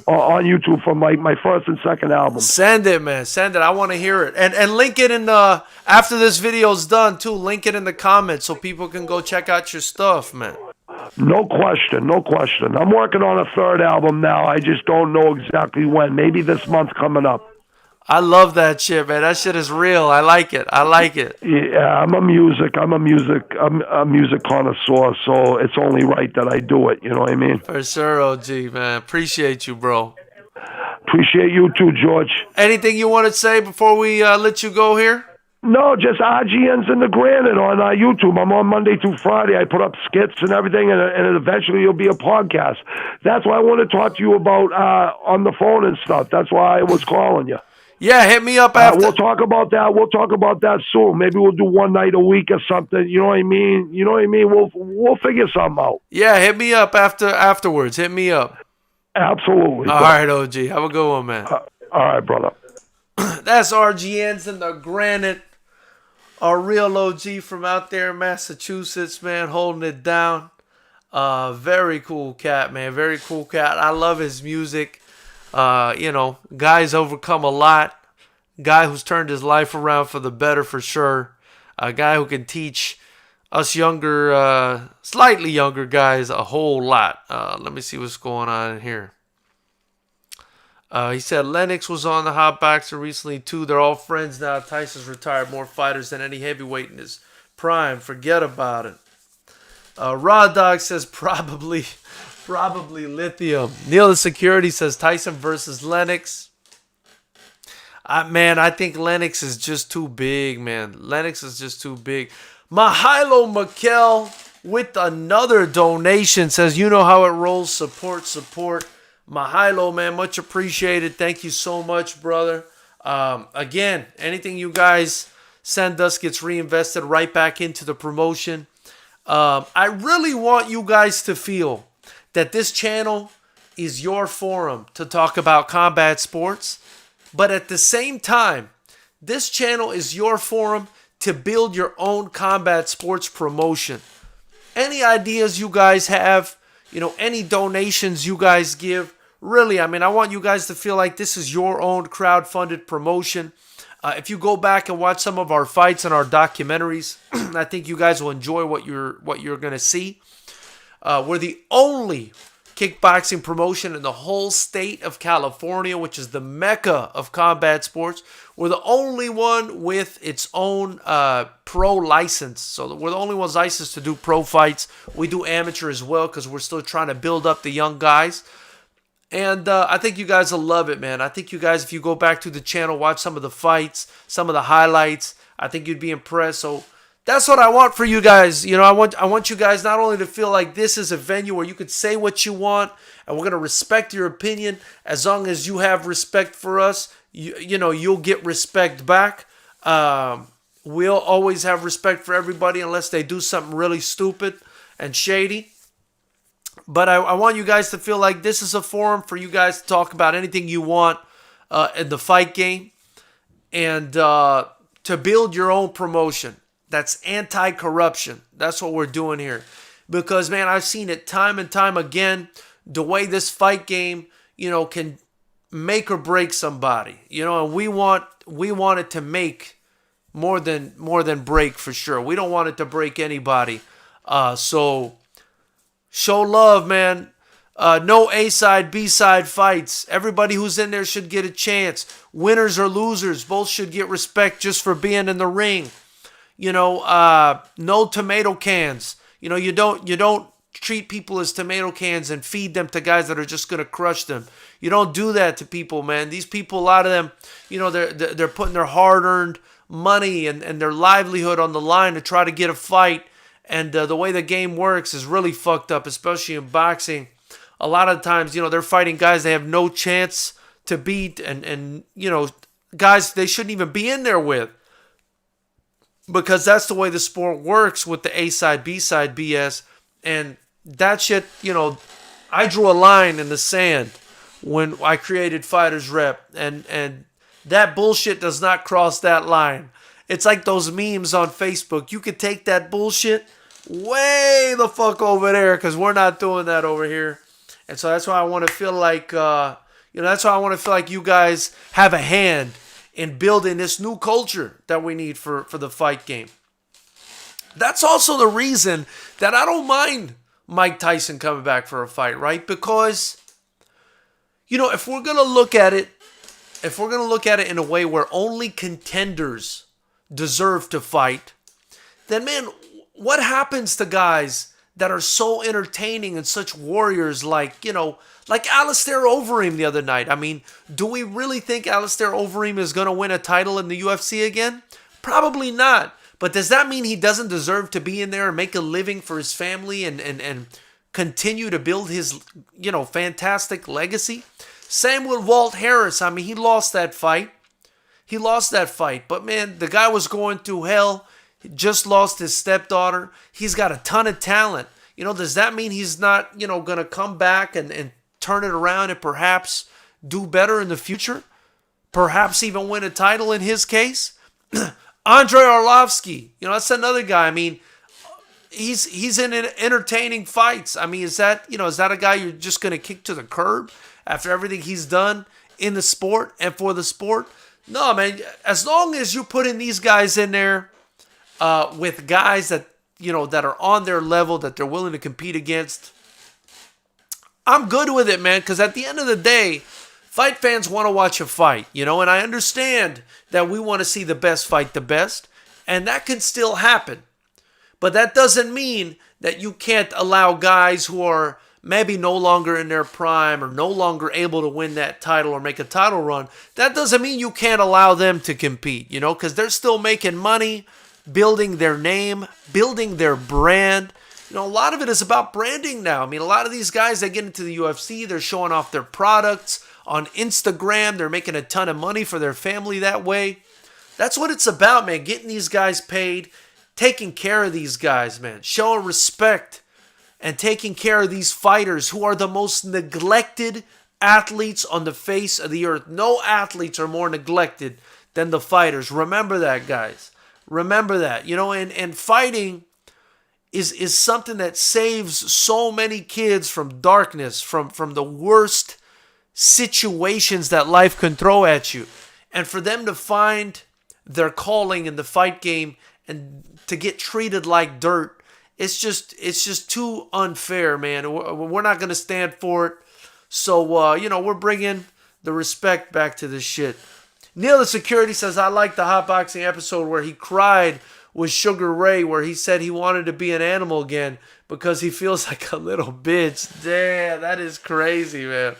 on YouTube from my first and second album. Send it, man. Send it. I want to hear it. And link it in after this video's done too. Link it in the comments so people can go check out your stuff, man. No question. I'm working on a third album now. I just don't know exactly when. Maybe this month coming up. I love that shit, man. That shit is real. I like it. Yeah, I'm a music connoisseur, so it's only right that I do it. You know what I mean? For sure, OG, man. Appreciate you, bro. Appreciate you too, George. Anything you want to say before we let you go here? No, just RGN's in the Granite on YouTube. I'm on Monday through Friday. I put up skits and everything, and eventually it'll be a podcast. That's why I want to talk to you about on the phone and stuff. That's why I was calling you. Yeah, hit me up after. We'll talk about that soon. Maybe we'll do one night a week or something. You know what I mean? We'll figure something out. Yeah, hit me up afterwards. Hit me up. Absolutely. All right, OG. Have a good one, man. All right, brother. That's RGN's in the Granite. Our real OG from out there in Massachusetts, man, holding it down. Very cool cat, man. Very cool cat. I love his music. Guy's overcome a lot. Guy who's turned his life around for the better for sure. A guy who can teach us younger, slightly younger guys a whole lot. Let me see what's going on in here. He said Lennox was on the Hot Boxer recently too. They're all friends now. Tyson's retired more fighters than any heavyweight in his prime. Forget about it. Raw Dog says probably lithium. Neil the Security says Tyson versus Lennox. Man, I think Lennox is just too big, man. Lennox is just too big. Mahilo Mikkel with another donation says, you know how it rolls. Support. Mahilo, man, much appreciated. Thank you so much, brother. Again, anything you guys send us gets reinvested right back into the promotion. I really want you guys to feel that this channel is your forum to talk about combat sports. But at the same time, this channel is your forum to build your own combat sports promotion. Any ideas you guys have, any donations you guys give, really, I want you guys to feel like this is your own crowd-funded promotion. If you go back and watch some of our fights and our documentaries, I think you guys will enjoy what you're going to see. We're the only kickboxing promotion in the whole state of California, which is the mecca of combat sports. We're the only one with its own pro license. So we're the only ones licensed to do pro fights. We do amateur as well because we're still trying to build up the young guys. And I think you guys will love it, man. I think you guys, if you go back to the channel, watch some of the fights, some of the highlights, I think you'd be impressed. So that's what I want for you guys. I want you guys not only to feel like this is a venue where you could say what you want, and we're going to respect your opinion. As long as you have respect for us, you'll get respect back. We'll always have respect for everybody unless they do something really stupid and shady. But I want you guys to feel like this is a forum for you guys to talk about anything you want in the fight game and to build your own promotion. That's anti-corruption. That's what we're doing here. Because, man, I've seen it time and time again, the way this fight game, can make or break somebody. And we want it to make more than break for sure. We don't want it to break anybody. So show love, man. No A-side, B-side fights. Everybody who's in there should get a chance. Winners or losers, both should get respect just for being in the ring. No tomato cans. You don't treat people as tomato cans and feed them to guys that are just going to crush them. You don't do that to people, man. These people, a lot of them, they're putting their hard-earned money and their livelihood on the line to try to get a fight. And the way the game works is really fucked up, especially in boxing. A lot of times, they're fighting guys they have no chance to beat and guys they shouldn't even be in there with. Because that's the way the sport works with the A-side, B-side BS. And that shit, I drew a line in the sand when I created FightersRep. And that bullshit does not cross that line. It's like those memes on Facebook. You could take that bullshit way the fuck over there because we're not doing that over here. And so that's why I want to feel like, that's why I want to feel like you guys have a hand in building this new culture that we need for the fight game. That's also the reason that I don't mind Mike Tyson coming back for a fight, right? Because, if we're going to look at it in a way where only contenders deserve to fight, then, man, what happens to guys that are so entertaining and such warriors like Alistair Overeem the other night? Do we really think Alistair Overeem is going to win a title in the UFC again? Probably not. But does that mean he doesn't deserve to be in there and make a living for his family and continue to build his, fantastic legacy? Same with Walt Harris. He lost that fight. But, man, the guy was going through hell. He just lost his stepdaughter. He's got a ton of talent. Does that mean he's not, going to come back and turn it around and perhaps do better in the future? Perhaps even win a title in his case? Andrei Arlovsky, that's another guy. He's in entertaining fights. Is that a guy you're just going to kick to the curb after everything he's done in the sport and for the sport? No, man. As long as you're putting these guys in there, with guys that, that are on their level, that they're willing to compete against, I'm good with it, man, because at the end of the day, fight fans want to watch a fight, and I understand that we want to see the best fight the best, and that can still happen. But that doesn't mean that you can't allow guys who are maybe no longer in their prime or no longer able to win that title or make a title run. That doesn't mean you can't allow them to compete, because they're still making money, building their name, building their brand. A lot of it is about branding now. I mean, a lot of these guys that get into the UFC, they're showing off their products on Instagram. They're making a ton of money for their family that way. That's what it's about, man. Getting these guys paid, taking care of these guys, man. Showing respect and taking care of these fighters who are the most neglected athletes on the face of the earth. No athletes are more neglected than the fighters. Remember that, guys. Remember that. And fighting is something that saves so many kids from darkness, from the worst situations that life can throw at you. And for them to find their calling in the fight game and to get treated like dirt, it's just too unfair, man. We're not going to stand for it. So, we're bringing the respect back to this shit. Neil the Security says, I like the hotboxing episode where he cried with Sugar Ray, where he said he wanted to be an animal again because he feels like a little bitch. Damn, that is crazy, man.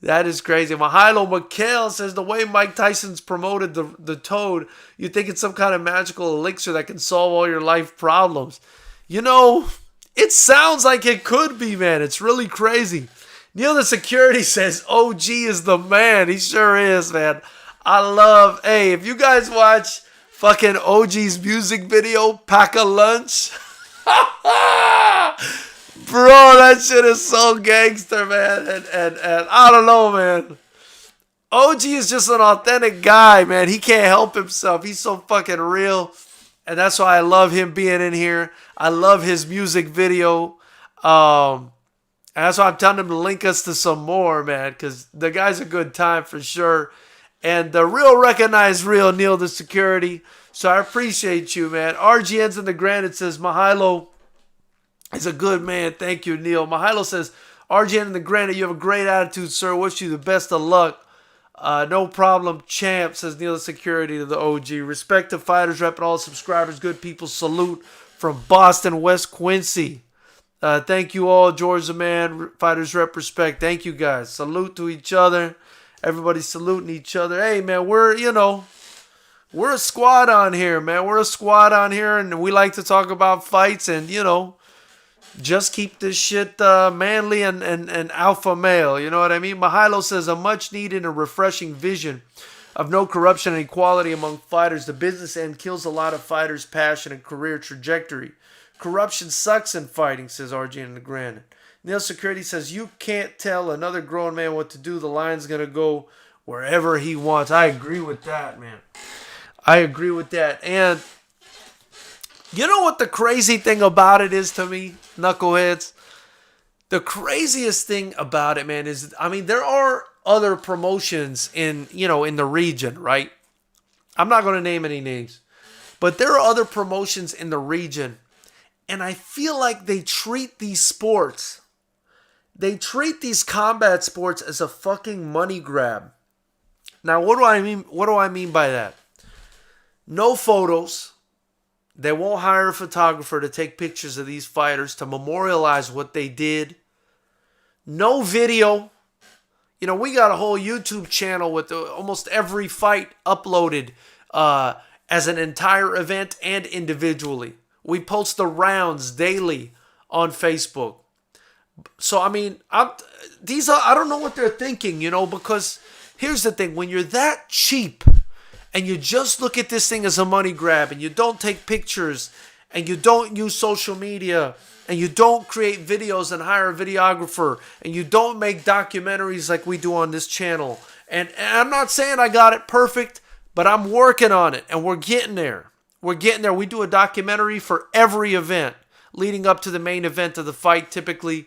That is crazy. Mahalo Mikhail says, the way Mike Tyson's promoted the Toad, you think it's some kind of magical elixir that can solve all your life problems. It sounds like it could be, man. It's really crazy. Neil the Security says, OG is the man. He sure is, man. Hey, if you guys watch fucking OG's music video, Pack a Lunch, bro, that shit is so gangster, man. And I don't know, man. OG is just an authentic guy, man. He can't help himself. He's so fucking real. And that's why I love him being in here. I love his music video. And that's why I'm telling him to link us to some more, man. Because the guy's a good time for sure. And the real recognized real Neil the Security. So I appreciate you, man. RGN's in the Granite says, Mahalo is a good man. Thank you, Neil. Mahalo says, RGN in the Granite, you have a great attitude, sir. Wish you the best of luck. No problem, champ, says Neil the Security to the OG. Respect to FightersRep and all subscribers. Good people. Salute from Boston, West Quincy. Thank you all, George the man. FightersRep respect. Thank you, guys. Salute to each other. Everybody's saluting each other. Hey, man, we're a squad on here, man. We're a squad on here, and we like to talk about fights and, just keep this shit manly and alpha male. You know what I mean? Mahalo says, a much needed and refreshing vision of no corruption and equality among fighters. The business end kills a lot of fighters' passion and career trajectory. Corruption sucks in fighting, says RG in the Granite. Neil Security says, you can't tell another grown man what to do. The lion's going to go wherever he wants. I agree with that, man. I agree with that. And you know what the crazy thing about it is to me, Knuckleheads? The craziest thing about it, man, is, there are other promotions in the region, right? I'm not going to name any names. But there are other promotions in the region. And I feel like they treat these sports, they treat these combat sports as a fucking money grab. Now, what do I mean? What do I mean by that? No photos. They won't hire a photographer to take pictures of these fighters to memorialize what they did. No video. We got a whole YouTube channel with almost every fight uploaded as an entire event and individually. We post the rounds daily on Facebook. So, I don't know what they're thinking, because here's the thing. When you're that cheap and you just look at this thing as a money grab and you don't take pictures and you don't use social media and you don't create videos and hire a videographer and you don't make documentaries like we do on this channel. And I'm not saying I got it perfect, but I'm working on it and we're getting there. We're getting there. We do a documentary for every event leading up to the main event of the fight typically.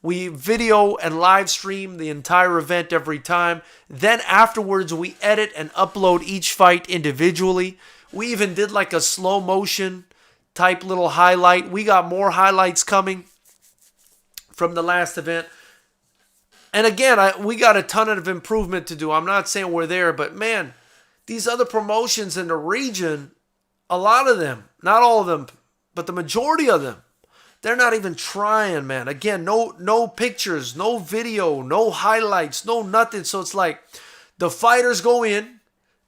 We video and live stream the entire event every time. Then afterwards, we edit and upload each fight individually. We even did like a slow motion type little highlight. We got more highlights coming from the last event. And again, we got a ton of improvement to do. I'm not saying we're there, but man, these other promotions in the region, a lot of them, not all of them, but the majority of them, they're not even trying, man. Again, no pictures, no video, no highlights, no nothing. So it's like the fighters go in,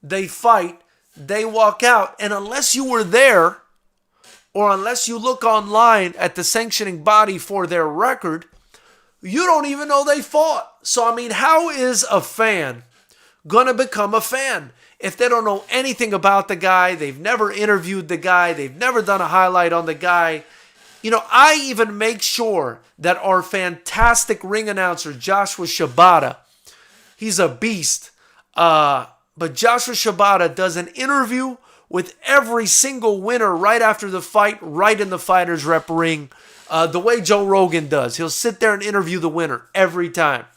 they fight, they walk out, and unless you were there or unless you look online at the sanctioning body for their record, you don't even know they fought. So, I mean, how is a fan going to become a fan if they don't know anything about the guy? They've never interviewed the guy. They've never done a highlight on the guy. You know, I even make sure that our fantastic ring announcer, Joshua Shibata, he's a beast. But Joshua Shibata does an interview with every single winner right after the fight, right in the FightersRep ring, the way Joe Rogan does. He'll sit there and interview the winner every time.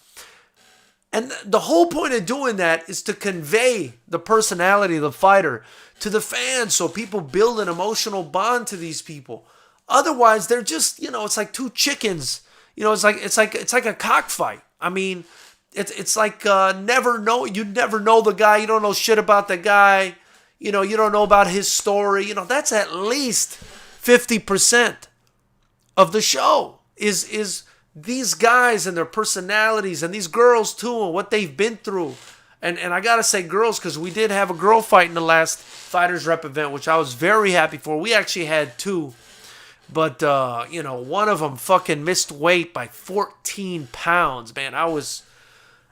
And the whole point of doing that is to convey the personality of the fighter to the fans so people build an emotional bond to these people. Otherwise, they're just, it's like two chickens. It's like a cockfight. I mean, it's like you never know the guy. You don't know shit about the guy. You don't know about his story. That's at least 50% of the show is these guys and their personalities, and these girls too, and what they've been through. And I gotta say girls, because we did have a girl fight in the last FightersRep event, which I was very happy for. We actually had two. But, one of them fucking missed weight by 14 pounds, man. I was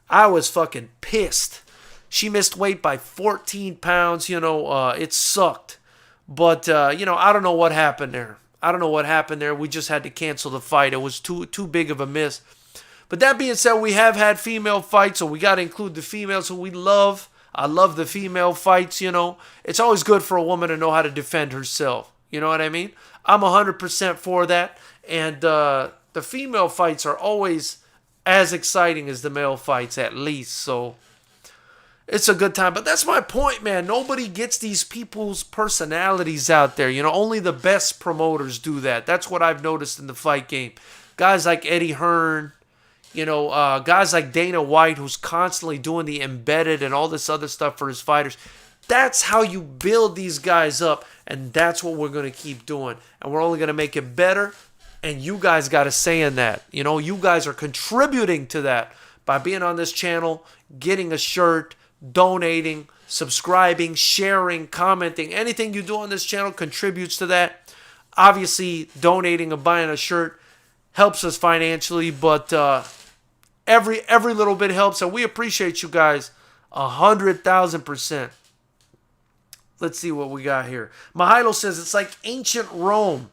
fucking pissed. She missed weight by 14 pounds, it sucked. But, I don't know what happened there. We just had to cancel the fight. It was too big of a miss. But that being said, we have had female fights, so we got to include the females who we love. I love the female fights, It's always good for a woman to know how to defend herself. You know what I mean? I'm 100% for that. And the female fights are always as exciting as the male fights, at least. So it's a good time. But that's my point, man. Nobody gets these people's personalities out there. Only the best promoters do that. That's what I've noticed in the fight game. Guys like Eddie Hearn, guys like Dana White, who's constantly doing the embedded and all this other stuff for his fighters. That's how you build these guys up, and that's what we're going to keep doing. And we're only going to make it better, and you guys got a say in that. You guys are contributing to that by being on this channel, getting a shirt, donating, subscribing, sharing, commenting. Anything you do on this channel contributes to that. Obviously, donating and buying a shirt helps us financially, but every little bit helps, and we appreciate you guys 100,000%. Let's see what we got here. Mahilo says it's like ancient Rome.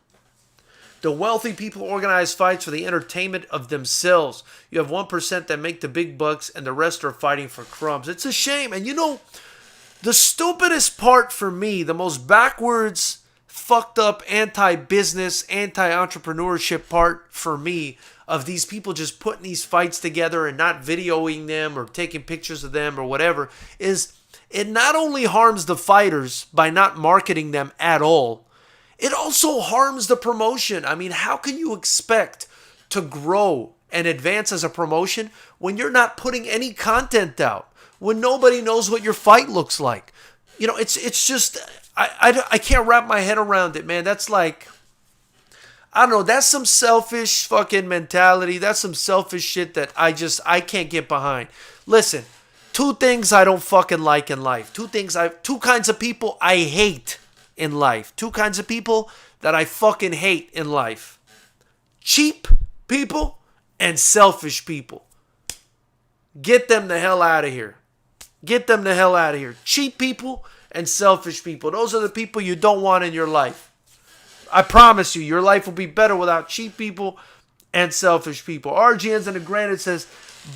The wealthy people organize fights for the entertainment of themselves. You have 1% that make the big bucks, and the rest are fighting for crumbs. It's a shame. And the stupidest part for me, the most backwards, fucked up, anti-business, anti-entrepreneurship part for me of these people just putting these fights together and not videoing them or taking pictures of them or whatever is it not only harms the fighters by not marketing them at all, it also harms the promotion. I mean, how can you expect to grow and advance as a promotion when you're not putting any content out, when nobody knows what your fight looks like? It's just, I can't wrap my head around it, man. That's like, I don't know, that's some selfish fucking mentality. That's some selfish shit that I can't get behind. Listen, two things I don't fucking like in life. Two kinds of people I hate in life. Two kinds of people that I fucking hate in life. Cheap people and selfish people. Get them the hell out of here. Get them the hell out of here. Cheap people and selfish people. Those are the people you don't want in your life. I promise you, your life will be better without cheap people and selfish people. RGN's in the Granite says,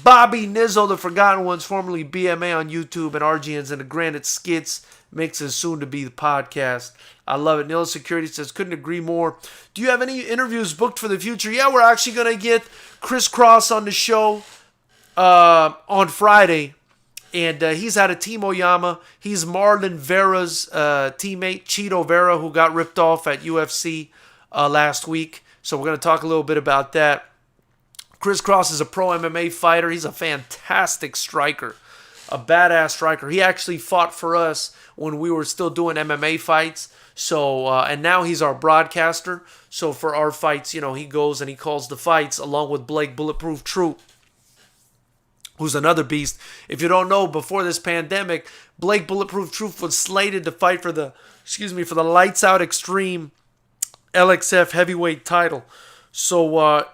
Bobby Nizzle, the Forgotten Ones, formerly BMA on YouTube, and RGN's in the Granite Skits mixes soon to be the podcast. I love it. Neil Security says, couldn't agree more. Do you have any interviews booked for the future? Yeah, we're actually going to get Chris Cross on the show on Friday. And he's out of Team Oyama. He's Marlon Vera's teammate, Cheeto Vera, who got ripped off at UFC last week. So we're going to talk a little bit about that. Chris Cross is a pro MMA fighter. He's a fantastic striker, a badass striker. He actually fought for us when we were still doing MMA fights. So, and now he's our broadcaster. So for our fights, you know, he goes and he calls the fights along with Blake Bulletproof Troop, who's another beast. If you don't know, before this pandemic, Blake Bulletproof Troop was slated to fight for the Lights Out Extreme LXF heavyweight title. So,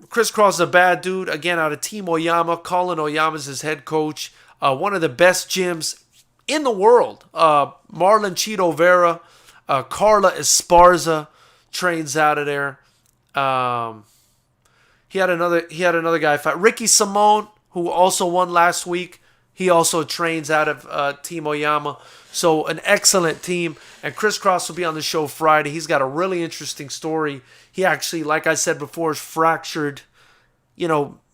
Chris Cross is a bad dude. Again, out of Team Oyama. Colin Oyama's his head coach. One of the best gyms in the world. Marlon Cheeto Vera. Carla Esparza trains out of there. He had another guy fight. Ricky Simone, who also won last week. He also trains out of Team Oyama. So an excellent team. And Chris Cross will be on the show Friday. He's got a really interesting story. He actually, like I said before, is fractured,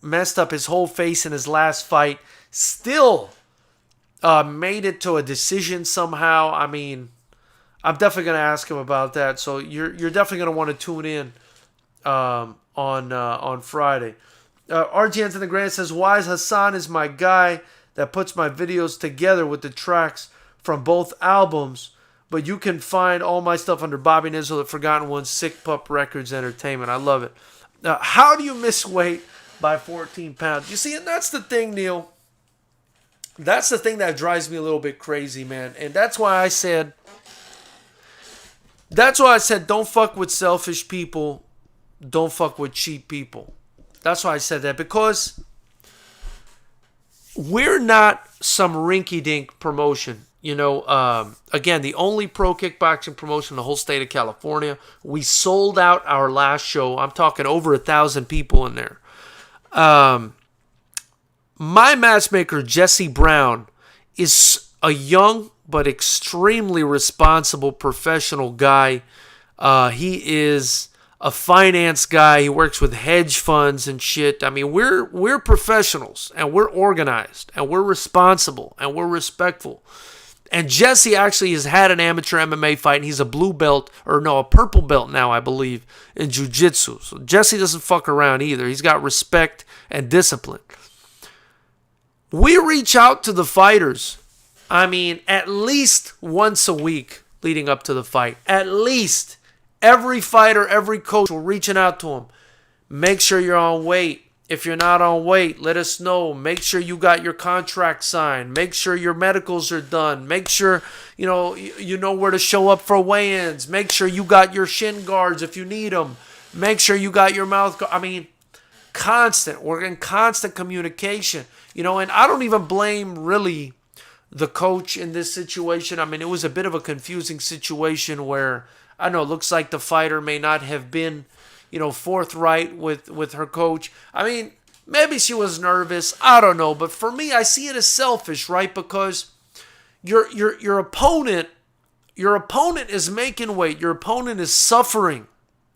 messed up his whole face in his last fight. Still made it to a decision somehow. I mean, I'm definitely going to ask him about that. So you're definitely going to want to tune in on Friday. RG Anthony Grant says, Wise Hassan is my guy that puts my videos together with the tracks from both albums, but you can find all my stuff under Bobby Nizzle at Forgotten Ones, Sick Pup Records Entertainment. I love it. Now, how do you miss weight by 14 pounds? You see, and that's the thing, Neil. That's the thing that drives me a little bit crazy, man. And that's why I said, don't fuck with selfish people. Don't fuck with cheap people. That's why I said that, because we're not some rinky-dink promotion. Again, the only pro kickboxing promotion in the whole state of California. We sold out our last show. I'm talking over 1,000 people in there. My matchmaker, Jesse Brown, is a young but extremely responsible professional guy. He is a finance guy. He works with hedge funds and shit. I mean, we're professionals, and we're organized, and we're responsible, and we're respectful. And Jesse actually has had an amateur MMA fight, and he's a a purple belt now, I believe, in jiu-jitsu. So Jesse doesn't fuck around either. He's got respect and discipline. We reach out to the fighters, I mean, at least once a week leading up to the fight. At least. Every fighter, every coach, we're reaching out to them. Make sure you're on weight. If you're not on weight, let us know. Make sure you got your contract signed. Make sure your medicals are done. Make sure you know where to show up for weigh-ins. Make sure you got your shin guards if you need them. Make sure you got your mouth guard. I mean, constant. We're in constant communication. And I don't even blame really the coach in this situation. I mean, it was a bit of a confusing situation where, I know, it looks like the fighter may not have been, forthright with her coach. I mean, maybe she was nervous. I don't know. But for me, I see it as selfish, right? Because your opponent is making weight. Your opponent is suffering.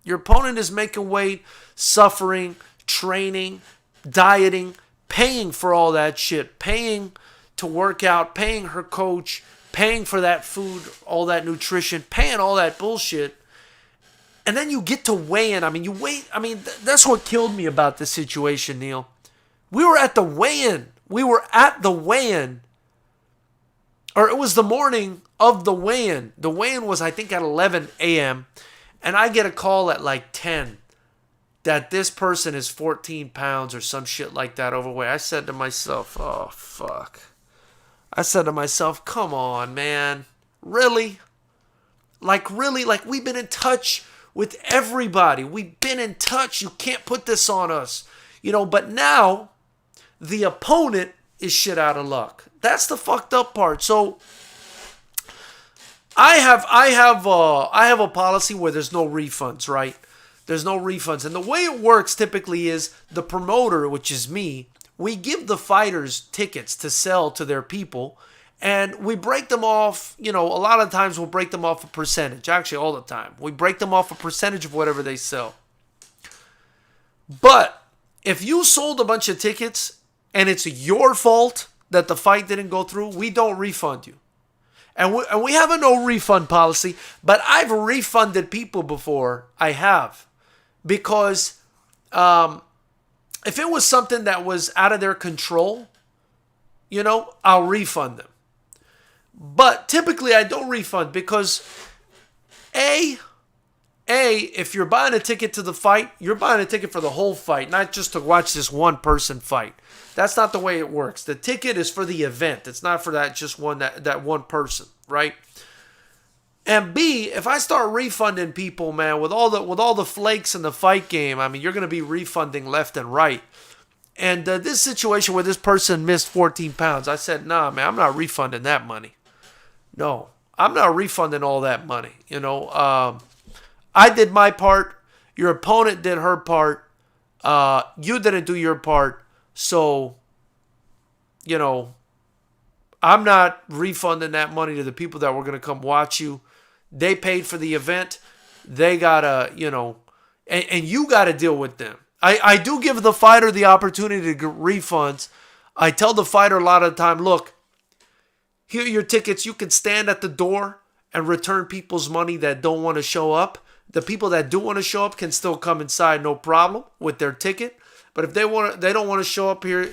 Your opponent is making weight, suffering, training, dieting, paying for all that shit, paying to work out, paying her coach, paying for that food, all that nutrition, paying all that bullshit. And then you get to weigh in. I mean, that's what killed me about this situation, Neil. We were at the weigh-in. Or it was the morning of the weigh-in. The weigh-in was, I think, at 11 a.m. And I get a call at like 10 that this person is 14 pounds or some shit like that overweight. I said to myself, oh, fuck. I said to myself, come on, man. Really? Like, we've been in touch with everybody. We've been in touch. You can't put this on us. But now the opponent is shit out of luck. That's the fucked up part. So I have a policy where there's no refunds, right? There's no refunds. And the way it works typically is the promoter, which is me, we give the fighters tickets to sell to their people, and we break them off. A lot of times we'll break them off a percentage. Actually, all the time. We break them off a percentage of whatever they sell. But if you sold a bunch of tickets and it's your fault that the fight didn't go through, we don't refund you. And we have a no refund policy, but I've refunded people before. I have. Because if it was something that was out of their control, I'll refund them. But typically I don't refund because if you're buying a ticket to the fight, you're buying a ticket for the whole fight, not just to watch this one person fight. That's not the way it works. The ticket is for the event. It's not for that one person, right? And B, if I start refunding people, man, with all the flakes in the fight game, I mean, you're going to be refunding left and right. And this situation where this person missed 14 pounds, I said, nah, man, I'm not refunding that money. No, I'm not refunding all that money. I did my part. Your opponent did her part. You didn't do your part. So, I'm not refunding that money to the people that were going to come watch you. They paid for the event. They got to, and you got to deal with them. I do give the fighter the opportunity to get refunds. I tell the fighter a lot of the time, look, here are your tickets. You can stand at the door and return people's money that don't want to show up. The people that do want to show up can still come inside, no problem, with their ticket. But if they don't want to show up here,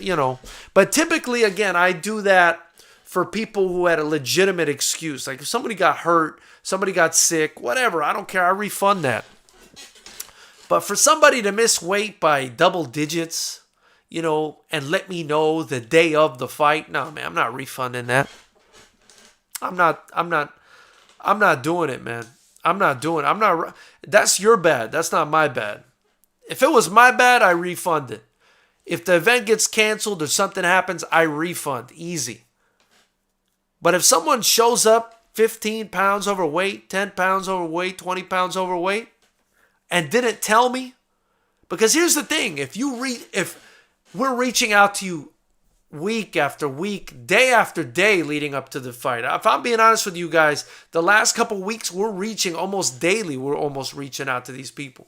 But typically, again, I do that for people who had a legitimate excuse. Like if somebody got hurt, somebody got sick, whatever, I don't care. I refund that. But for somebody to miss weight by double digits, and let me know the day of the fight, no, man, I'm not refunding that. I'm not doing it, man. That's your bad. That's not my bad. If it was my bad, I refund it. If the event gets canceled or something happens, I refund. Easy. But if someone shows up 15 pounds overweight, 10 pounds overweight, 20 pounds overweight, and didn't tell me, because here's the thing, if we're reaching out to you week after week, day after day leading up to the fight. If I'm being honest with you guys, the last couple weeks we're reaching almost daily. We're almost reaching out to these people.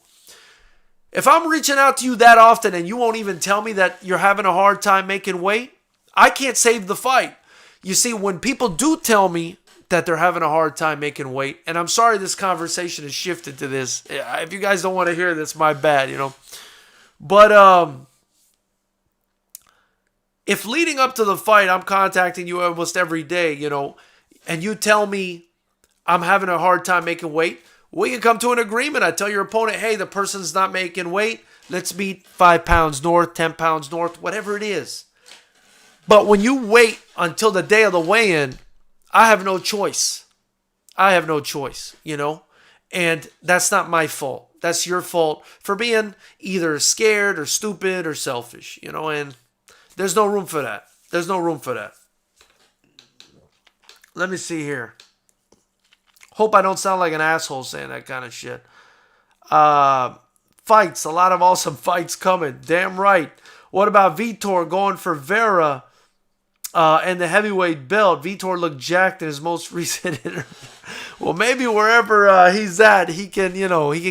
If I'm reaching out to you that often and you won't even tell me that you're having a hard time making weight, I can't save the fight. You see, when people do tell me that they're having a hard time making weight, and I'm sorry this conversation has shifted to this. If you guys don't want to hear this, my bad, But if leading up to the fight, I'm contacting you almost every day, and you tell me I'm having a hard time making weight, we can come to an agreement. I tell your opponent, hey, the person's not making weight. Let's meet 5 pounds north, 10 pounds north, whatever it is. But when you wait until the day of the weigh-in, I have no choice. And that's not my fault. That's your fault for being either scared or stupid or selfish, and there's no room for that. Let me see here. Hope I don't sound like an asshole saying that kind of shit. Fights. A lot of awesome fights coming. Damn right. What about Vitor going for Vera and the heavyweight belt? Vitor looked jacked in his most recent interview. Well, maybe wherever he's at, he can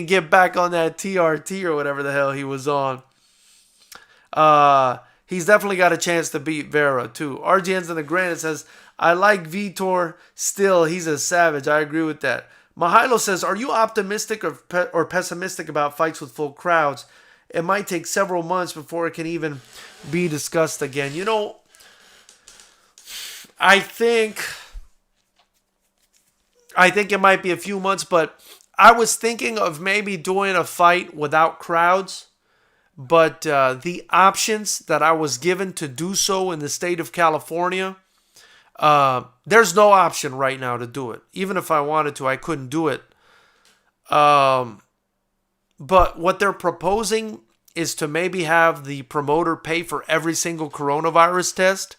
get back on that TRT or whatever the hell he was on. He's definitely got a chance to beat Vera, too. RGN's in the Granite says, I like Vitor still. He's a savage. I agree with that. Mihailo says, are you optimistic or pessimistic about fights with full crowds? It might take several months before it can even be discussed again. I think it might be a few months, but I was thinking of maybe doing a fight without crowds. But the options that I was given to do so in the state of California, there's no option right now to do it. Even if I wanted to, I couldn't do it. But what they're proposing is to maybe have the promoter pay for every single coronavirus test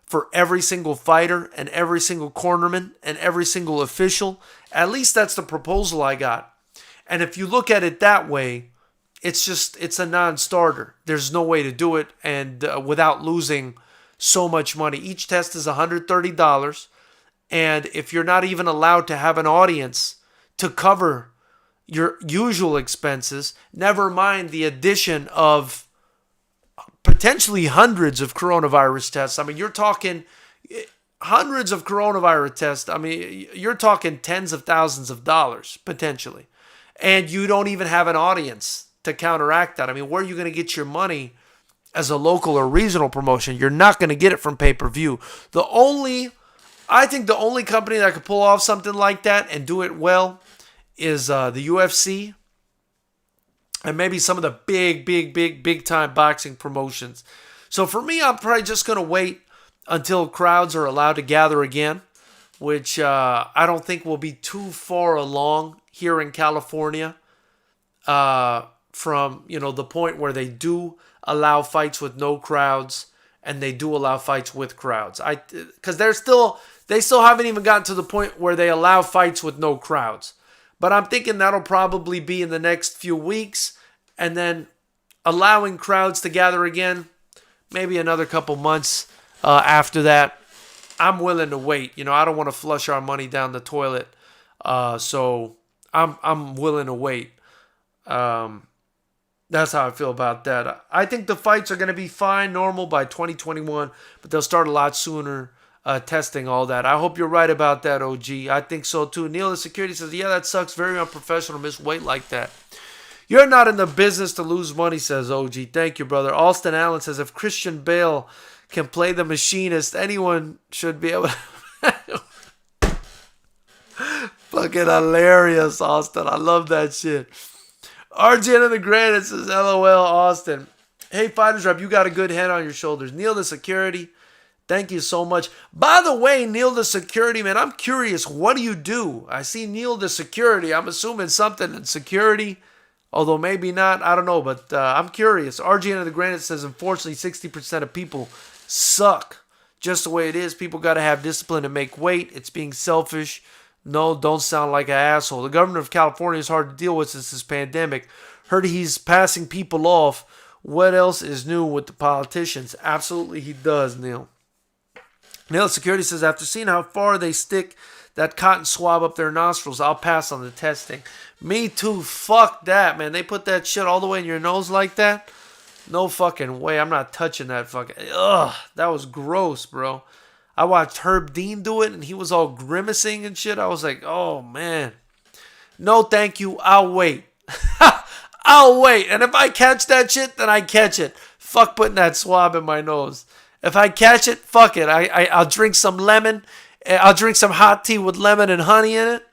for every single fighter and every single cornerman and every single official. At least that's the proposal I got. And if you look at it that way, it's a non-starter. There's no way to do it and without losing so much money. Each test is $130. And if you're not even allowed to have an audience to cover your usual expenses, never mind the addition of potentially hundreds of coronavirus tests. I mean, you're talking hundreds of coronavirus tests. I mean, you're talking tens of thousands of dollars potentially. And you don't even have an audience to counteract that. I mean, where are you going to get your money as a local or regional promotion? You're not going to get it from pay-per-view. I think the only company that could pull off something like that and do it well is the UFC and maybe some of the big time boxing promotions. So for me, I'm probably just going to wait until crowds are allowed to gather again, which I don't think will be too far along here in California from, the point where they do allow fights with no crowds and they do allow fights with crowds. Because they still haven't even gotten to the point where they allow fights with no crowds. But I'm thinking that'll probably be in the next few weeks, and then allowing crowds to gather again, maybe another couple months after that. I'm willing to wait. I don't want to flush our money down the toilet, so I'm willing to wait. That's how I feel about that. I think the fights are going to be fine, normal by 2021, but they'll start a lot sooner. Testing all that. I hope you're right about that, OG. I think so too. Neil the security says, yeah, that sucks. Very unprofessional. Miss weight like that. You're not in the business to lose money, says OG. Thank you, brother. Alston Allen says, if Christian Bale can play the machinist, anyone should be able to. Fucking hilarious, Austin. I love that shit. RJ in the Granite says, LOL, Austin. Hey, Fighters Rep, you got a good head on your shoulders. Neil the security, thank you so much. By the way, Neil the security, man, I'm curious. What do you do? I see Neil the security. I'm assuming something in security, although maybe not. I don't know, but I'm curious. RG of the Granite says, unfortunately, 60% of people suck. Just the way it is. People got to have discipline to make weight. It's being selfish. No, don't sound like an asshole. The governor of California is hard to deal with since this pandemic. Heard he's passing people off. What else is new with the politicians? Absolutely he does, Neil. Neil Security says, after seeing how far they stick that cotton swab up their nostrils, I'll pass on the testing. Me too. Fuck that, man. They put that shit all the way in your nose like that? No fucking way. I'm not touching that fucking... Ugh, that was gross, bro. I watched Herb Dean do it, and he was all grimacing and shit. I was like, oh, man. No, thank you. I'll wait. I'll wait. And if I catch that shit, then I catch it. Fuck putting that swab in my nose. If I catch it, fuck it. I'll drink some lemon. I'll drink some hot tea with lemon and honey in it.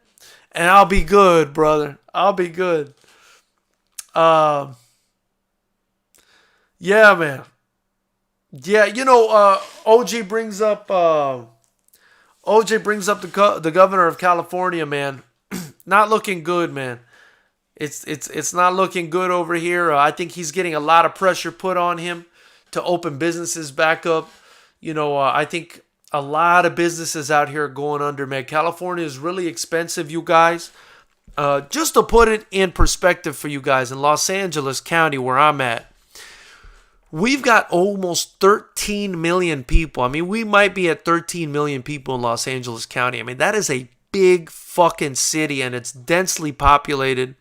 And I'll be good, brother. I'll be good. Yeah, man. Yeah, OG brings up the governor of California, man. Not looking good, man. It's not looking good over here. I think he's getting a lot of pressure put on him to open businesses back up. I think a lot of businesses out here are going under, man. California is really expensive, you guys. Just to put it in perspective for you guys, in Los Angeles County, where I'm at, we've got almost 13 million people. I mean, we might be at 13 million people in Los Angeles County. I mean, that is a big fucking city, and it's densely populated.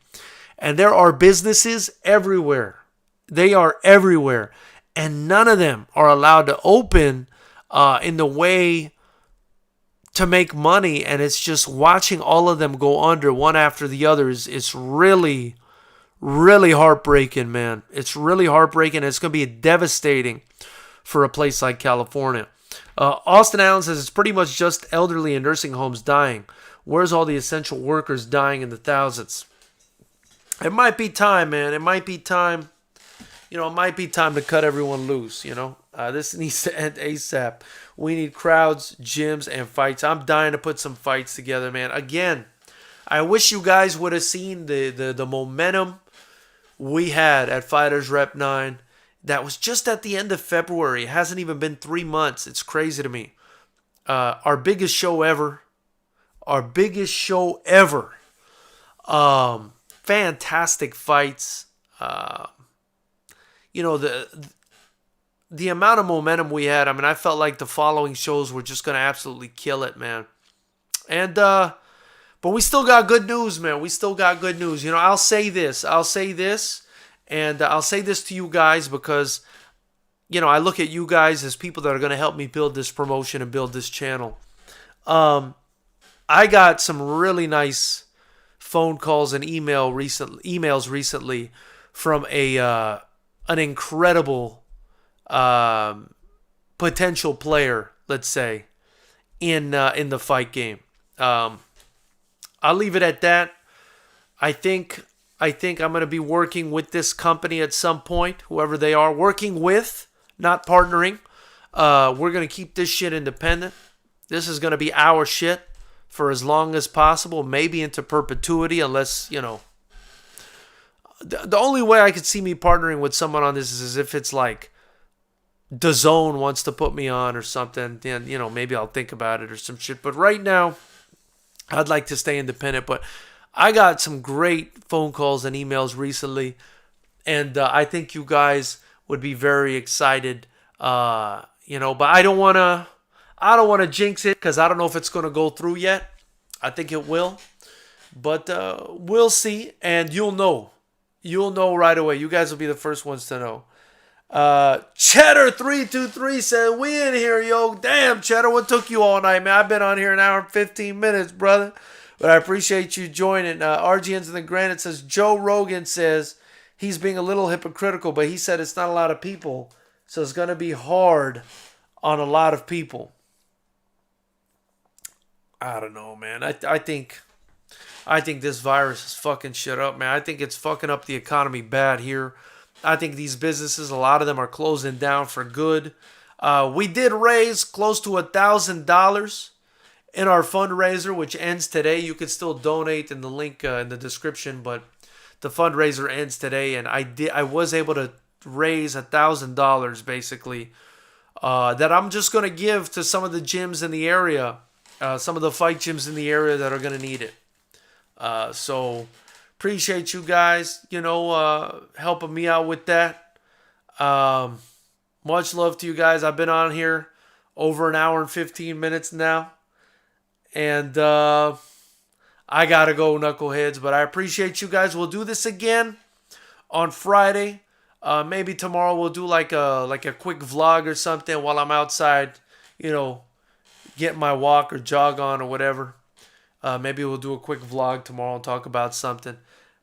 And there are businesses everywhere. They are everywhere. And none of them are allowed to open in the way to make money. And it's just watching all of them go under one after the other is really, really heartbreaking, man. It's really heartbreaking. It's going to be devastating for a place like California. Austin Allen says it's pretty much just elderly and nursing homes dying. Where's all the essential workers dying in the thousands? It might be time, man. It might be time. It might be time to cut everyone loose, This needs to end ASAP. We need crowds, gyms, and fights. I'm dying to put some fights together, man. Again, I wish you guys would have seen the momentum we had at FightersRep 9. That was just at the end of February. It hasn't even been 3 months. It's crazy to me. Our biggest show ever. Fantastic fights. The amount of momentum we had, I mean, I felt like the following shows were just going to absolutely kill it, man. And, but we still got good news, man. We still got good news. I'll say this, and I'll say this to you guys because I look at you guys as people that are going to help me build this promotion and build this channel. I got some really nice phone calls and emails recently from an incredible potential player, let's say, in the fight game. I'll leave it at that. I think I'm going to be working with this company at some point, whoever they are, working with, not partnering. We're going to keep this shit independent. This is going to be our shit for as long as possible, maybe into perpetuity, unless, the only way I could see me partnering with someone on this is if it's like DAZN wants to put me on or something, then, maybe I'll think about it or some shit. But right now, I'd like to stay independent. But I got some great phone calls and emails recently, and I think you guys would be very excited, but I don't want to jinx it because I don't know if it's going to go through yet. I think it will, but we'll see, and you'll know. You'll know right away. You guys will be the first ones to know. Cheddar323 said, we in here, yo. Damn, Cheddar, what took you all night, man? I've been on here an hour and 15 minutes, brother. But I appreciate you joining. RGN's in the Granite says, Joe Rogan says he's being a little hypocritical, but he said it's not a lot of people, so it's going to be hard on a lot of people. I don't know, man. I think this virus is fucking shit up, man. I think it's fucking up the economy bad here. I think these businesses, a lot of them are closing down for good. We did raise close to $1,000 in our fundraiser, which ends today. You can still donate in the link in the description, but the fundraiser ends today, and I was able to raise $1,000 basically that I'm just going to give to some of the gyms in the area, some of the fight gyms in the area that are going to need it. So appreciate you guys, helping me out with that. Much love to you guys. I've been on here over an hour and 15 minutes now. And I gotta go, Knuckleheads. But I appreciate you guys. We'll do this again on Friday. Maybe tomorrow we'll do like a quick vlog or something while I'm outside, getting my walk or jog on or whatever. Maybe we'll do a quick vlog tomorrow and talk about something.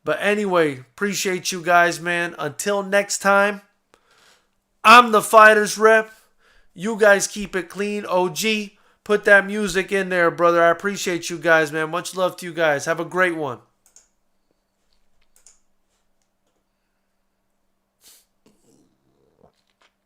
But anyway, appreciate you guys, man. Until next time, I'm the Fighters Rep. You guys keep it clean. OG, put that music in there, brother. I appreciate you guys, man. Much love to you guys. Have a great one.